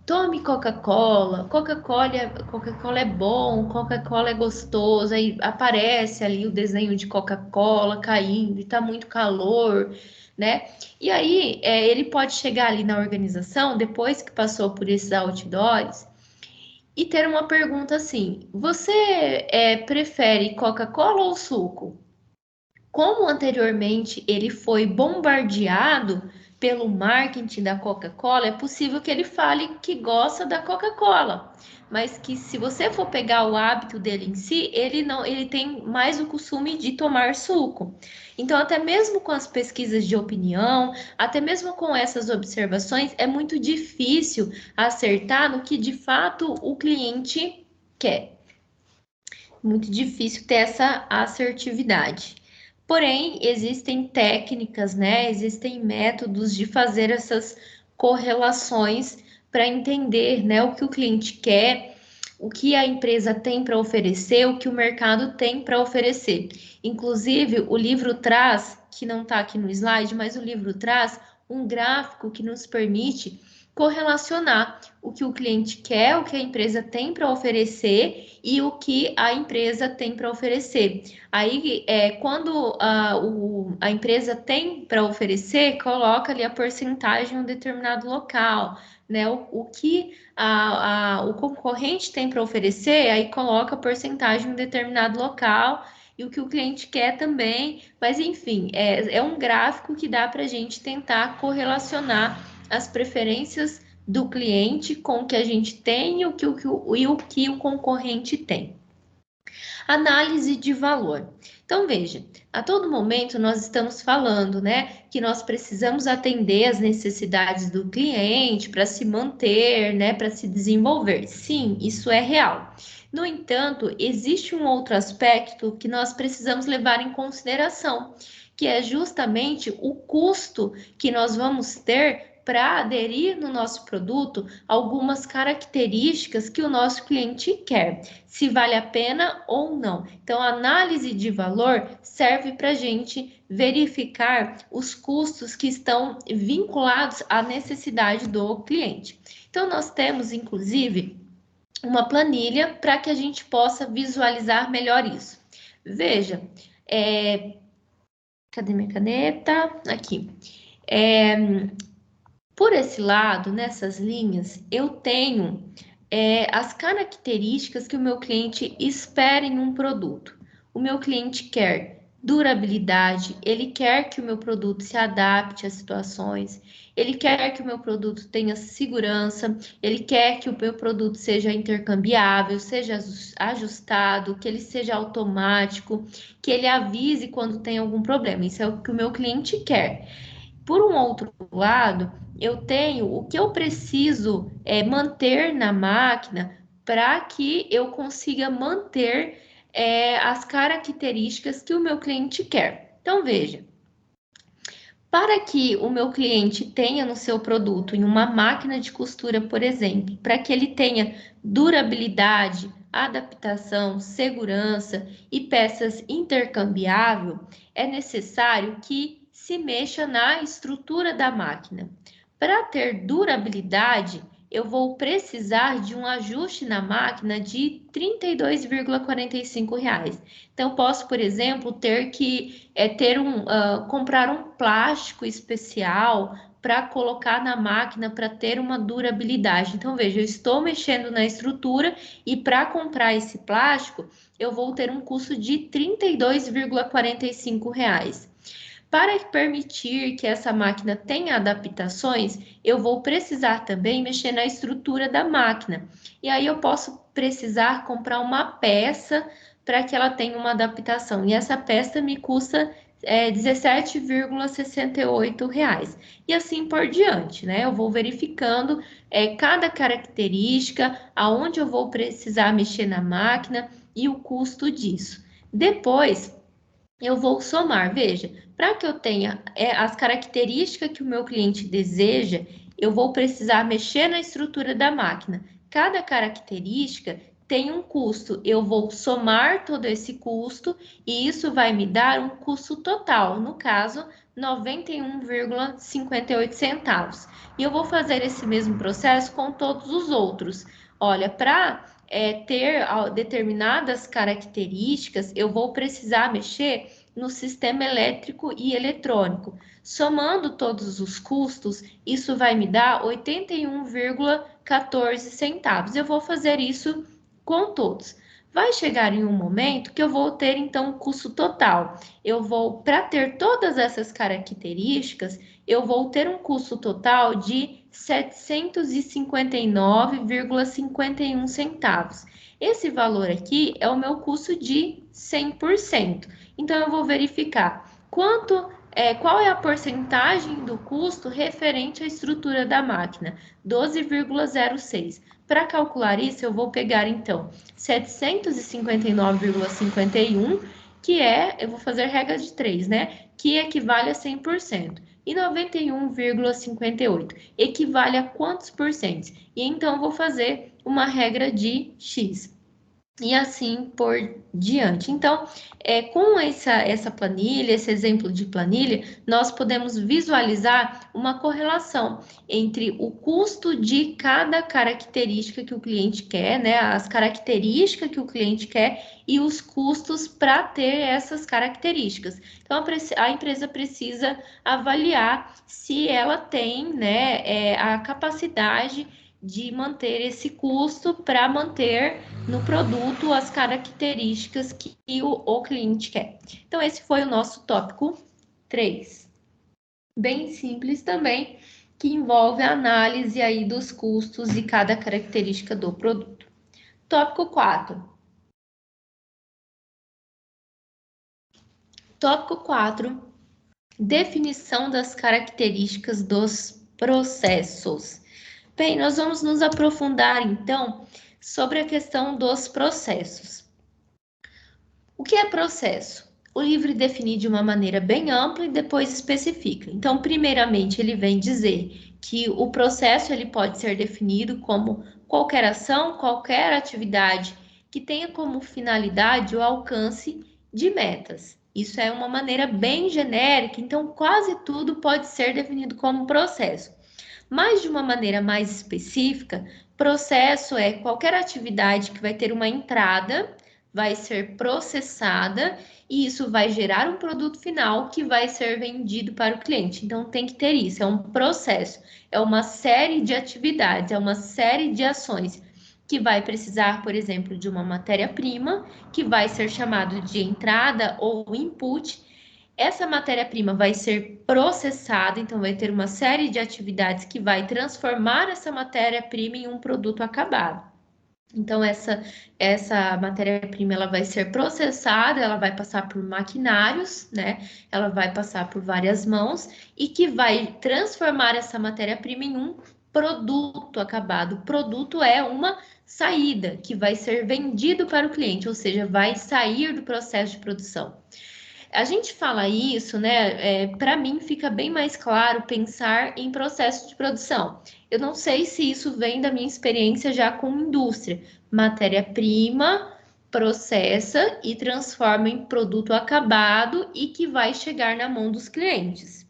tome Coca-Cola, Coca-Cola é bom, Coca-Cola é gostoso. Aí aparece ali o desenho de Coca-Cola caindo e tá muito calor, né? E aí ele pode chegar ali na organização, depois que passou por esses outdoors, e ter uma pergunta assim: você prefere Coca-Cola ou suco? Como anteriormente ele foi bombardeado pelo marketing da Coca-Cola, é possível que ele fale que gosta da Coca-Cola, mas que se você for pegar o hábito dele em si, ele não, ele tem mais o costume de tomar suco. Então, até mesmo com as pesquisas de opinião, até mesmo com essas observações, é muito difícil acertar no que de fato o cliente quer. Muito difícil ter essa assertividade. Porém, existem técnicas, né? Existem métodos de fazer essas correlações para entender, né, o que o cliente quer, o que a empresa tem para oferecer, o que o mercado tem para oferecer. Inclusive, o livro traz, que não está aqui no slide, mas o livro traz um gráfico que nos permite correlacionar o que o cliente quer, o que a empresa tem para oferecer e o que a empresa tem para oferecer. Aí, quando a empresa tem para oferecer, coloca ali a porcentagem em um determinado local, né? O que o concorrente tem para oferecer, aí coloca a porcentagem em um determinado local e o que o cliente quer também. Mas, enfim, é um gráfico que dá para a gente tentar correlacionar as preferências do cliente com o que a gente tem e o que o concorrente tem. Análise de valor. Então, veja, a todo momento nós estamos falando, né, que nós precisamos atender as necessidades do cliente para se manter, né, para se desenvolver. Sim, isso é real. No entanto, existe um outro aspecto que nós precisamos levar em consideração, que é justamente o custo que nós vamos ter para aderir no nosso produto algumas características que o nosso cliente quer, se vale a pena ou não. Então, a análise de valor serve para a gente verificar os custos que estão vinculados à necessidade do cliente. Então, nós temos, inclusive, uma planilha para que a gente possa visualizar melhor isso. Veja, cadê minha caneta? Aqui. Por esse lado, nessas linhas, eu tenho as características que o meu cliente espera em um produto. O meu cliente quer durabilidade, ele quer que o meu produto se adapte às situações, ele quer que o meu produto tenha segurança, ele quer que o meu produto seja intercambiável, seja ajustado, que ele seja automático, que ele avise quando tem algum problema. Isso é o que o meu cliente quer. Por um outro lado, eu tenho o que eu preciso manter na máquina para que eu consiga manter as características que o meu cliente quer. Então, veja, para que o meu cliente tenha no seu produto, em uma máquina de costura, por exemplo, para que ele tenha durabilidade, adaptação, segurança e peças intercambiáveis, é necessário que se mexa na estrutura da máquina. Para ter durabilidade, eu vou precisar de um ajuste na máquina de R$ 32,45. Então, posso, por exemplo, ter que comprar um plástico especial para colocar na máquina para ter uma durabilidade. Então, veja, eu estou mexendo na estrutura e para comprar esse plástico, eu vou ter um custo de R$ 32,45. Para permitir que essa máquina tenha adaptações, eu vou precisar também mexer na estrutura da máquina. E aí eu posso precisar comprar uma peça para que ela tenha uma adaptação. E essa peça me custa R$ 17,68. E assim por diante, né? Eu vou verificando cada característica, aonde eu vou precisar mexer na máquina e o custo disso. Depois, eu vou somar. Veja, para que eu tenha as características que o meu cliente deseja, eu vou precisar mexer na estrutura da máquina. Cada característica tem um custo. Eu vou somar todo esse custo e isso vai me dar um custo total, no caso, R$ 91,58. E eu vou fazer esse mesmo processo com todos os outros. Olha, para ter determinadas características, eu vou precisar mexer no sistema elétrico e eletrônico. Somando todos os custos, isso vai me dar 81,14 centavos. Eu vou fazer isso com todos. Vai chegar em um momento que eu vou ter então um custo total. Para ter todas essas características, eu vou ter um custo total de R$ 759,51 centavos. Esse valor aqui é o meu custo de 100%. Então, eu vou verificar qual é a porcentagem do custo referente à estrutura da máquina, 12,06. Para calcular isso, eu vou pegar, então, 759,51, eu vou fazer regra de 3, né? Que equivale a 100%. E 91,58 equivale a quantos por cento? E então, eu vou fazer uma regra de X. E assim por diante. Então, com essa planilha, esse exemplo de planilha, nós podemos visualizar uma correlação entre o custo de cada característica que o cliente quer, né? As características que o cliente quer e os custos para ter essas características. Então, a empresa precisa avaliar se ela tem, né, a capacidade de manter esse custo para manter no produto as características que o cliente quer. Então, esse foi o nosso tópico 3. Bem simples também, que envolve a análise aí dos custos e cada característica do produto. Tópico 4. Tópico 4. Definição das características dos processos. Bem, nós vamos nos aprofundar, então, sobre a questão dos processos. O que é processo? O livro define de uma maneira bem ampla e depois especifica. Então, primeiramente, ele vem dizer que o processo ele pode ser definido como qualquer ação, qualquer atividade que tenha como finalidade o alcance de metas. Isso é uma maneira bem genérica, então quase tudo pode ser definido como processo. Mas de uma maneira mais específica, processo é qualquer atividade que vai ter uma entrada, vai ser processada e isso vai gerar um produto final que vai ser vendido para o cliente. Então tem que ter isso, é um processo, é uma série de atividades, é uma série de ações que vai precisar, por exemplo, de uma matéria-prima, que vai ser chamado de entrada ou input. Essa matéria-prima vai ser processada, então vai ter uma série de atividades que vai transformar essa matéria-prima em um produto acabado. Então, essa matéria-prima ela vai ser processada, ela vai passar por maquinários, né? Ela vai passar por várias mãos e que vai transformar essa matéria-prima em um produto acabado. O produto é uma saída que vai ser vendido para o cliente, ou seja, vai sair do processo de produção. A gente fala isso, né? Para mim fica bem mais claro pensar em processo de produção. Eu não sei se isso vem da minha experiência já com indústria. Matéria-prima, processa e transforma em produto acabado e que vai chegar na mão dos clientes.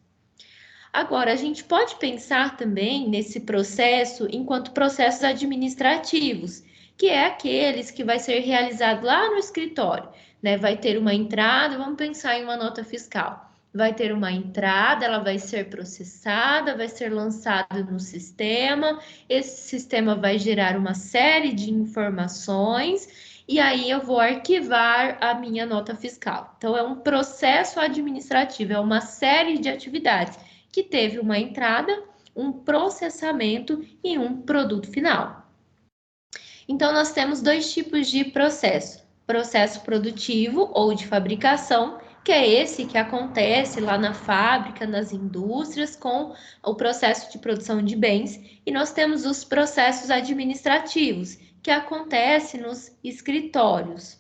Agora, a gente pode pensar também nesse processo enquanto processos administrativos, que é aqueles que vai ser realizado lá no escritório, né? Vai ter uma entrada, vamos pensar em uma nota fiscal. Vai ter uma entrada, ela vai ser processada, vai ser lançada no sistema, esse sistema vai gerar uma série de informações e aí eu vou arquivar a minha nota fiscal. Então, é um processo administrativo, é uma série de atividades que teve uma entrada, um processamento e um produto final. Então, nós temos dois tipos de processo: processo produtivo ou de fabricação, que é esse que acontece lá na fábrica, nas indústrias, com o processo de produção de bens, e nós temos os processos administrativos, que acontecem nos escritórios.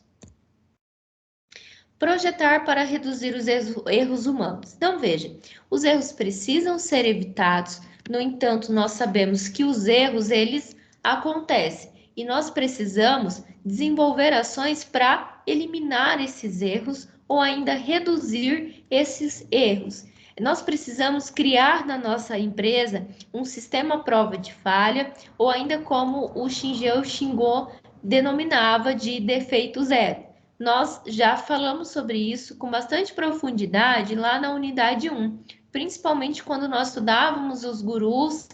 Projetar para reduzir os erros humanos. Então, veja, os erros precisam ser evitados, no entanto, nós sabemos que os erros, eles acontecem, e nós precisamos desenvolver ações para eliminar esses erros ou ainda reduzir esses erros. Nós precisamos criar na nossa empresa um sistema prova de falha, ou ainda como o Shingeu Shingo denominava de defeito zero. Nós já falamos sobre isso com bastante profundidade lá na unidade 1, principalmente quando nós estudávamos os gurus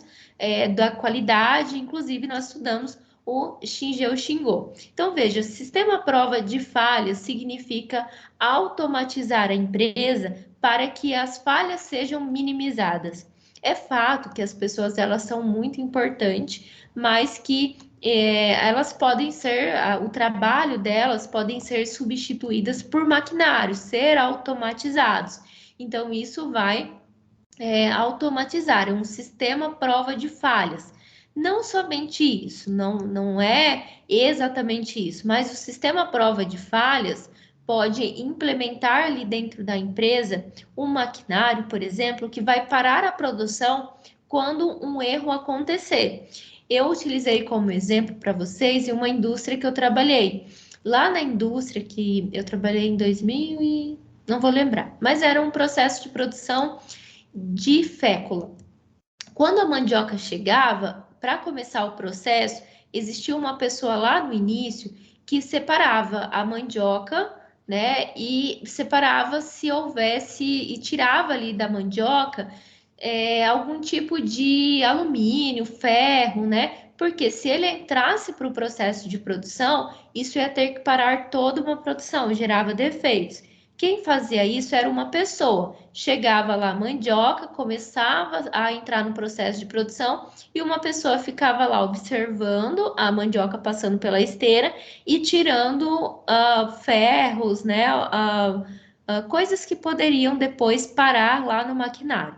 da qualidade, inclusive nós estudamos o Shingeu Shingo. Então, veja, sistema prova de falhas significa automatizar a empresa para que as falhas sejam minimizadas. É fato que as pessoas elas são muito importantes, mas que elas podem ser, o trabalho delas podem ser substituídas por maquinários, ser automatizados. Então, isso vai automatizar, é um sistema prova de falhas. Não somente isso, não é exatamente isso, mas o sistema prova de falhas pode implementar ali dentro da empresa um maquinário, por exemplo, que vai parar a produção quando um erro acontecer. Eu utilizei como exemplo para vocês uma indústria que eu trabalhei. Lá na indústria que eu trabalhei em 2000 e não vou lembrar, mas era um processo de produção de fécula. Quando a mandioca chegava, para começar o processo, existia uma pessoa lá no início que separava a mandioca, né? E separava se houvesse e tirava ali da mandioca algum tipo de alumínio, ferro, né? Porque se ele entrasse para o processo de produção, isso ia ter que parar toda uma produção, gerava defeitos. O Quem fazia isso era uma pessoa. Chegava lá a mandioca, começava a entrar no processo de produção e uma pessoa ficava lá observando a mandioca passando pela esteira e tirando ferros, né, coisas que poderiam depois parar lá no maquinário.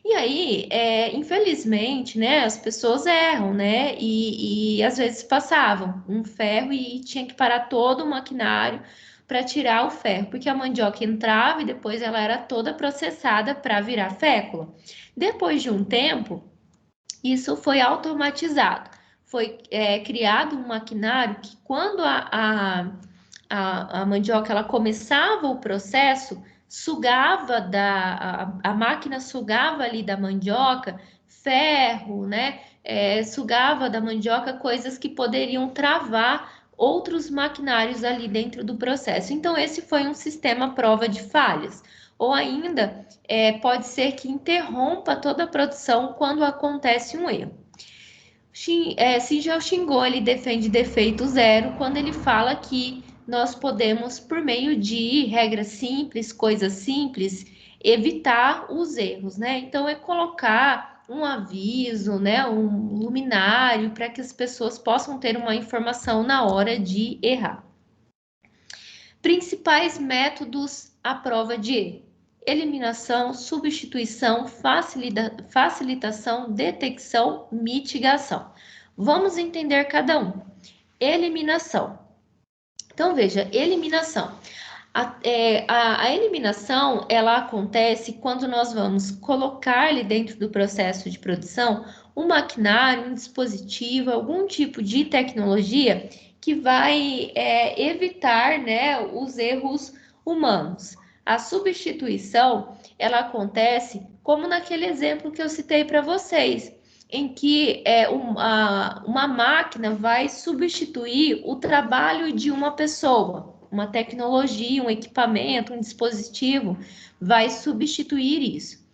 E aí, infelizmente, né, as pessoas erram, né, e às vezes passavam um ferro e tinha que parar todo o maquinário para tirar o ferro, porque a mandioca entrava e depois ela era toda processada para virar fécula. Depois de um tempo, isso foi automatizado. Foi criado um maquinário que quando a mandioca ela começava o processo, sugava a máquina sugava ali da mandioca ferro, né? Sugava da mandioca coisas que poderiam travar outros maquinários ali dentro do processo. Então, esse foi um sistema prova de falhas. Ou ainda, pode ser que interrompa toda a produção quando acontece um erro. Sigel Shingo, ele defende defeito zero quando ele fala que nós podemos, por meio de regras simples, coisas simples, evitar os erros, né? Então, é colocar um aviso, né, um luminário para que as pessoas possam ter uma informação na hora de errar. Principais métodos à prova de erro: eliminação, substituição, facilitação, detecção, mitigação. Vamos entender cada um. Eliminação. Então, veja, eliminação. A eliminação, ela acontece quando nós vamos colocar ali dentro do processo de produção um maquinário, um dispositivo, algum tipo de tecnologia que vai evitar, né, os erros humanos. A substituição, ela acontece como naquele exemplo que eu citei para vocês, em que uma máquina vai substituir o trabalho de uma pessoa. Uma tecnologia, um equipamento, um dispositivo vai substituir isso.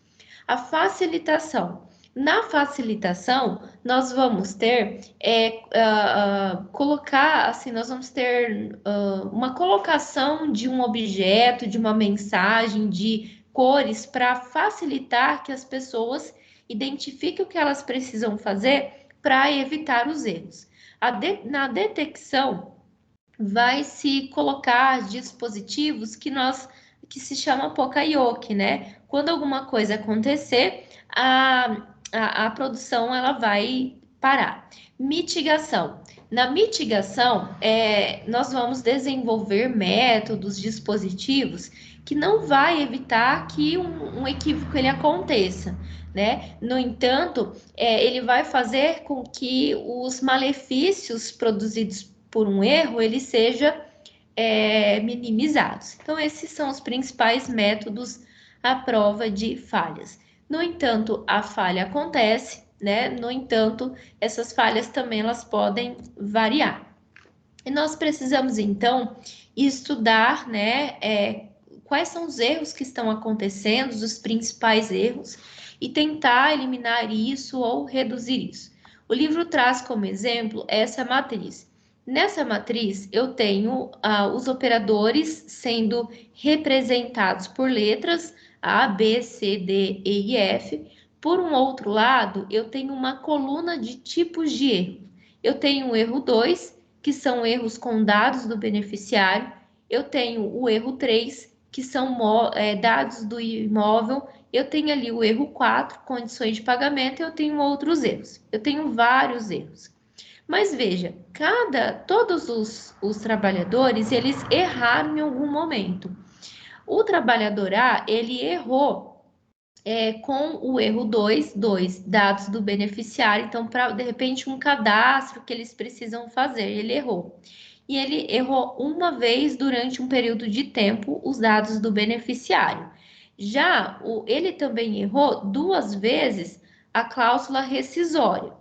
A facilitação. Na facilitação, nós vamos ter colocar, assim, nós vamos ter uma colocação de um objeto, de uma mensagem, de cores para facilitar que as pessoas identifiquem o que elas precisam fazer para evitar os erros. Na detecção, vai se colocar dispositivos que se chama Poka-yoke, né? Quando alguma coisa acontecer, a produção ela vai parar. Mitigação. Na mitigação, nós vamos desenvolver métodos, dispositivos que não vai evitar que um equívoco ele aconteça, né? No entanto, ele vai fazer com que os malefícios produzidos por um erro, ele seja minimizados. Então, esses são os principais métodos à prova de falhas. No entanto, a falha acontece, né? No entanto, essas falhas também elas podem variar. E nós precisamos, então, estudar, né, quais são os erros que estão acontecendo, os principais erros, e tentar eliminar isso ou reduzir isso. O livro traz como exemplo essa matriz. Nessa matriz, eu tenho os operadores sendo representados por letras A, B, C, D, E e F. Por um outro lado, eu tenho uma coluna de tipos de erro. Eu tenho o erro 2, que são erros com dados do beneficiário. Eu tenho o erro 3, que são dados do imóvel. Eu tenho ali o erro 4, condições de pagamento, e eu tenho outros erros. Eu tenho vários erros. Mas veja, todos os trabalhadores, eles erraram em algum momento. O trabalhador A, ele errou com o erro 2, dados do beneficiário. Então, de repente, um cadastro que eles precisam fazer, ele errou. E ele errou uma vez durante um período de tempo os dados do beneficiário. Já ele também errou 2 vezes a cláusula rescisória.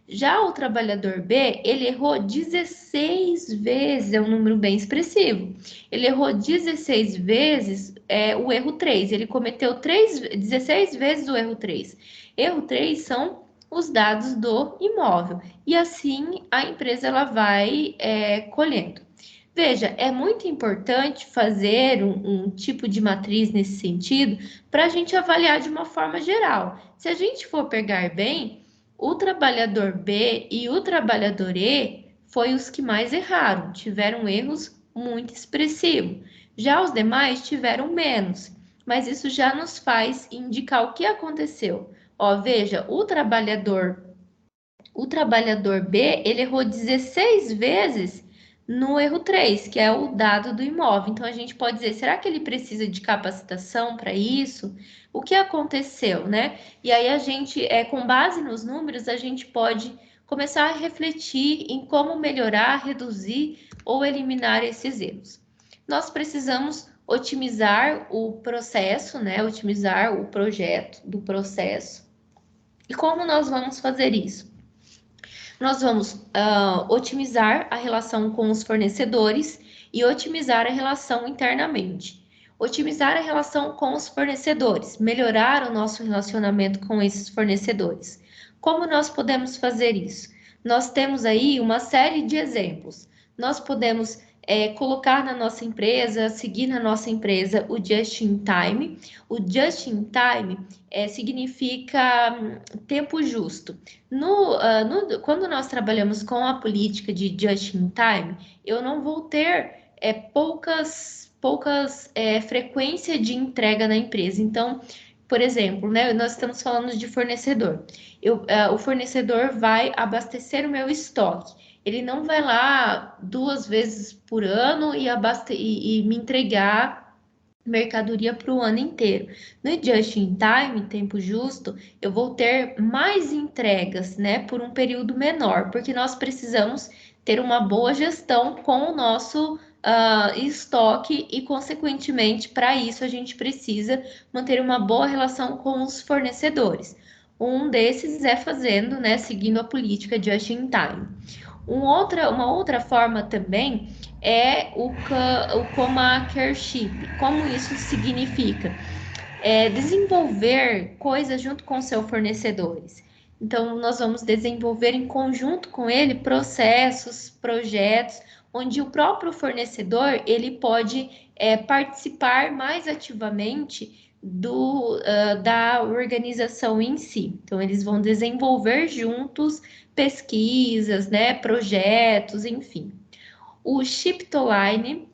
Já o trabalhador B, ele errou 16 vezes, é um número bem expressivo. Ele errou 16 vezes o erro 3, ele cometeu 16 vezes o erro 3. Erro 3 são os dados do imóvel, e assim a empresa ela vai colhendo. Veja, é muito importante fazer um tipo de matriz nesse sentido para a gente avaliar de uma forma geral. Se a gente for pegar bem, o trabalhador B e o trabalhador E foi os que mais erraram, tiveram erros muito expressivos. Já os demais tiveram menos, mas isso já nos faz indicar o que aconteceu. Ó, veja, o trabalhador B, ele errou 16 vezes no erro 3, que é o dado do imóvel. Então, a gente pode dizer, será que ele precisa de capacitação para isso? O que aconteceu, né? E aí, a gente, com base nos números, a gente pode começar a refletir em como melhorar, reduzir ou eliminar esses erros. Nós precisamos otimizar o processo, né? Otimizar o projeto do processo. E como nós vamos fazer isso? Nós vamos otimizar a relação com os fornecedores e otimizar a relação internamente. Otimizar a relação com os fornecedores, melhorar o nosso relacionamento com esses fornecedores. Como nós podemos fazer isso? Nós temos aí uma série de exemplos. Nós podemos colocar na nossa empresa, seguir na nossa empresa o Just in Time. O Just in Time significa tempo justo. Quando nós trabalhamos com a política de just in time, eu não vou ter poucas frequência de entrega na empresa. Então, por exemplo, né, nós estamos falando de fornecedor. O fornecedor vai abastecer o meu estoque. Ele não vai lá 2 vezes por ano e me entregar mercadoria para o ano inteiro. No Just in Time, tempo justo, eu vou ter mais entregas, né, por um período menor, porque nós precisamos ter uma boa gestão com o nosso estoque e, consequentemente, para isso a gente precisa manter uma boa relação com os fornecedores. Um desses é fazendo, né, seguindo a política Just in Time. Uma outra forma também é o Comakership. Como isso significa? Desenvolver coisas junto com seus fornecedores. Então, nós vamos desenvolver em conjunto com ele processos, projetos, onde o próprio fornecedor ele pode participar mais ativamente da organização em si. Então, eles vão desenvolver juntos pesquisas, né, projetos, enfim. O Ship to Line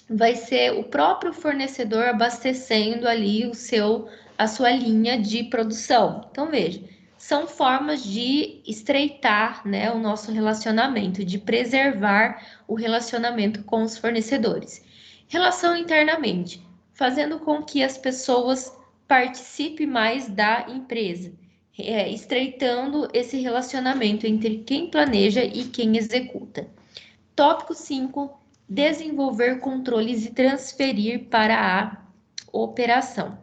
vai ser o próprio fornecedor abastecendo ali a sua linha de produção. Então, veja, são formas de estreitar, né, o nosso relacionamento, de preservar o relacionamento com os fornecedores. Relação internamente, fazendo com que as pessoas participem mais da empresa, estreitando esse relacionamento entre quem planeja e quem executa. Tópico 5, desenvolver controles e transferir para a operação.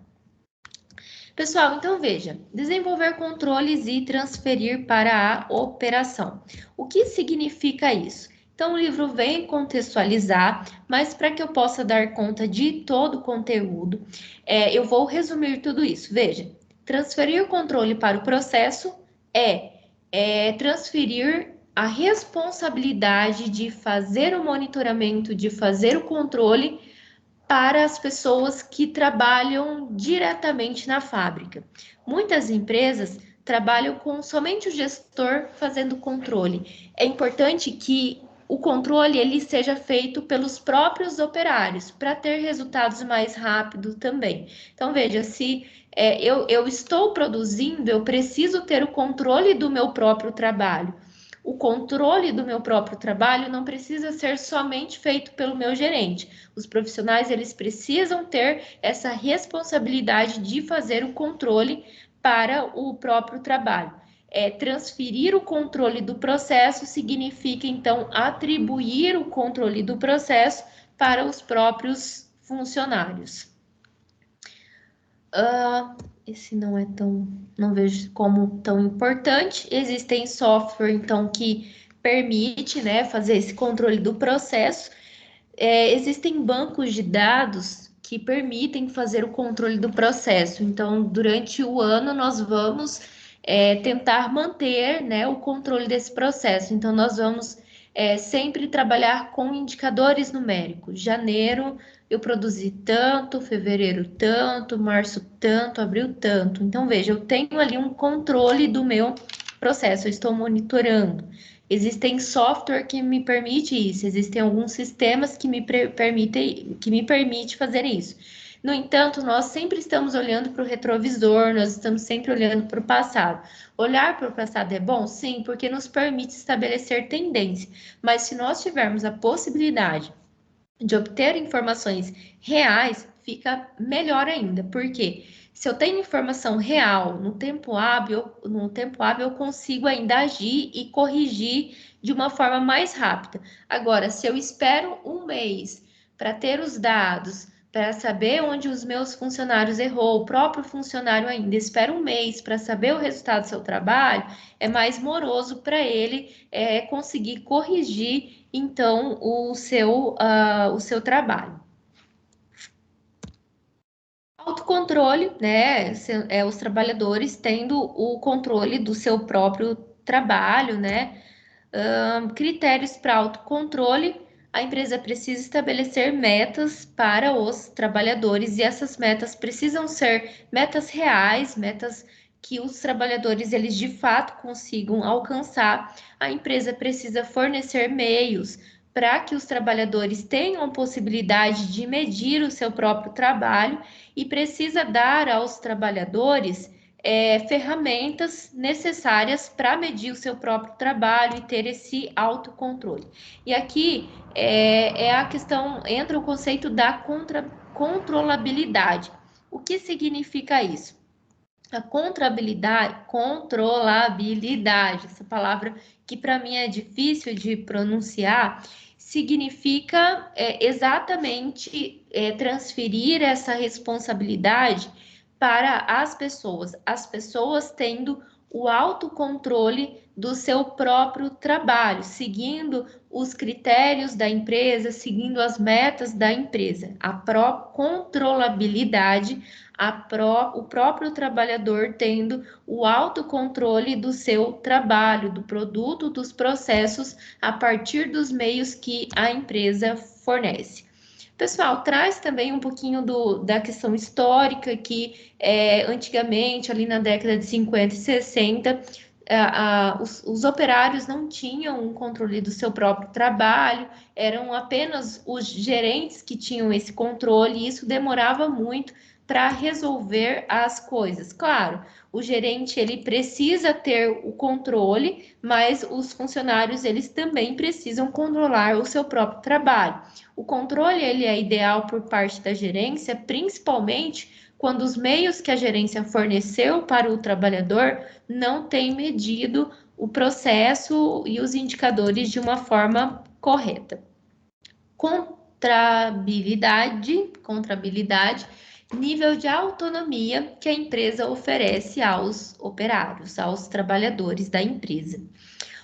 Pessoal, então veja, desenvolver controles e transferir para a operação. O que significa isso? Então, o livro vem contextualizar, mas para que eu possa dar conta de todo o conteúdo, eu vou resumir tudo isso. Veja, transferir o controle para o processo é transferir a responsabilidade de fazer o monitoramento, de fazer o controle para as pessoas que trabalham diretamente na fábrica. Muitas empresas trabalham com somente o gestor fazendo controle. É importante que o controle ele seja feito pelos próprios operários para ter resultados mais rápidos também. Então veja, se eu estou produzindo, eu preciso ter o controle do meu próprio trabalho. O controle do meu próprio trabalho não precisa ser somente feito pelo meu gerente. Os profissionais eles precisam ter essa responsabilidade de fazer o controle para o próprio trabalho. Transferir o controle do processo significa, então, atribuir o controle do processo para os próprios funcionários. Esse não vejo como tão importante. Existem software, então, que permite, né, fazer esse controle do processo. Existem bancos de dados que permitem fazer o controle do processo. Então, durante o ano, nós vamos tentar manter, né, o controle desse processo. Então, nós vamos sempre trabalhar com indicadores numéricos. Janeiro eu produzi tanto, fevereiro tanto, março tanto, abril tanto. Então, veja, eu tenho ali um controle do meu processo, eu estou monitorando. Existem software que me permite isso, existem alguns sistemas que me permite fazer isso. No entanto, nós sempre estamos olhando para o retrovisor, nós estamos sempre olhando para o passado. Olhar para o passado é bom? Sim, porque nos permite estabelecer tendência. Mas se nós tivermos a possibilidade de obter informações reais, fica melhor ainda. Porque se eu tenho informação real no tempo hábil eu consigo ainda agir e corrigir de uma forma mais rápida. Agora, se eu espero um mês para ter os dados, para saber onde os meus funcionários errou, o próprio funcionário ainda espera um mês para saber o resultado do seu trabalho, é mais moroso para ele conseguir corrigir então o seu trabalho. Autocontrole, né? Os trabalhadores tendo o controle do seu próprio trabalho, né? Critérios para autocontrole, a empresa precisa estabelecer metas para os trabalhadores e essas metas precisam ser metas reais, metas que os trabalhadores eles de fato consigam alcançar. A empresa precisa fornecer meios para que os trabalhadores tenham a possibilidade de medir o seu próprio trabalho e precisa dar aos trabalhadores ferramentas necessárias para medir o seu próprio trabalho e ter esse autocontrole. E aqui a questão, entra o conceito da controlabilidade. O que significa isso? A controlabilidade, essa palavra que para mim é difícil de pronunciar, significa exatamente transferir essa responsabilidade para as pessoas tendo o autocontrole do seu próprio trabalho, seguindo os critérios da empresa, seguindo as metas da empresa. A controlabilidade, o próprio trabalhador tendo o autocontrole do seu trabalho, do produto, dos processos, a partir dos meios que a empresa fornece. Pessoal, traz também um pouquinho da questão histórica que antigamente, ali na década de 50 e 60, os operários não tinham um controle do seu próprio trabalho, eram apenas os gerentes que tinham esse controle, e isso demorava muito para resolver as coisas. Claro, o gerente ele precisa ter o controle, mas os funcionários eles também precisam controlar o seu próprio trabalho. O controle ele é ideal por parte da gerência, principalmente quando os meios que a gerência forneceu para o trabalhador não têm medido o processo e os indicadores de uma forma correta. Contrabilidade, nível de autonomia que a empresa oferece aos operários, aos trabalhadores da empresa.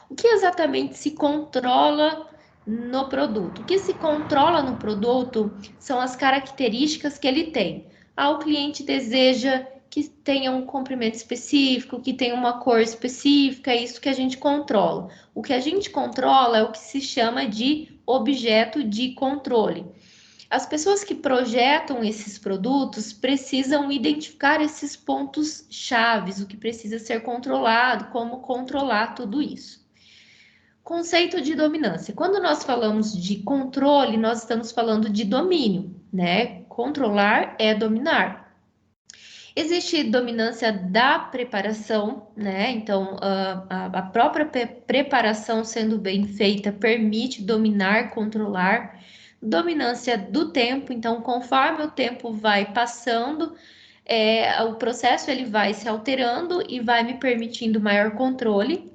O que exatamente se controla no produto? O que se controla no produto são as características que ele tem. O cliente deseja que tenha um comprimento específico, que tenha uma cor específica, é isso que a gente controla. O que a gente controla é o que se chama de objeto de controle. As pessoas que projetam esses produtos precisam identificar esses pontos chaves, o que precisa ser controlado, como controlar tudo isso. Conceito de dominância. Quando nós falamos de controle, nós estamos falando de domínio, né? Controlar é dominar. Existe dominância da preparação, né? Então, a própria preparação sendo bem feita permite dominar, controlar. Dominância do tempo, então, conforme o tempo vai passando, o processo ele vai se alterando e vai me permitindo maior controle.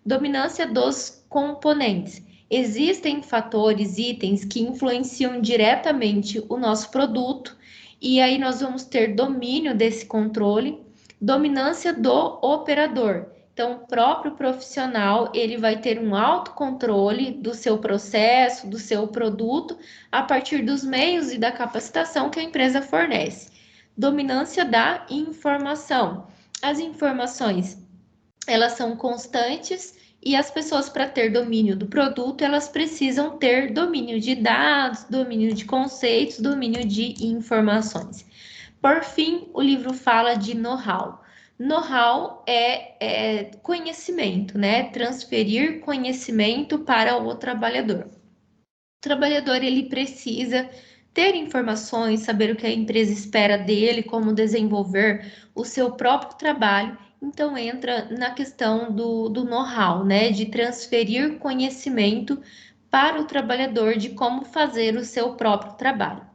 Dominância dos componentes. Existem fatores, itens que influenciam diretamente o nosso produto, e aí nós vamos ter domínio desse controle. Dominância do operador. Então, o próprio profissional, ele vai ter um autocontrole do seu processo, do seu produto, a partir dos meios e da capacitação que a empresa fornece. Dominância da informação. As informações, elas são constantes E as pessoas, para ter domínio do produto, elas precisam ter domínio de dados, domínio de conceitos, domínio de informações. Por fim, o livro fala de know-how. Know-how é conhecimento, né? Transferir conhecimento para o trabalhador. O trabalhador ele precisa ter informações, saber o que a empresa espera dele, como desenvolver o seu próprio trabalho. Então entra na questão do know-how, né? De transferir conhecimento para o trabalhador de como fazer o seu próprio trabalho.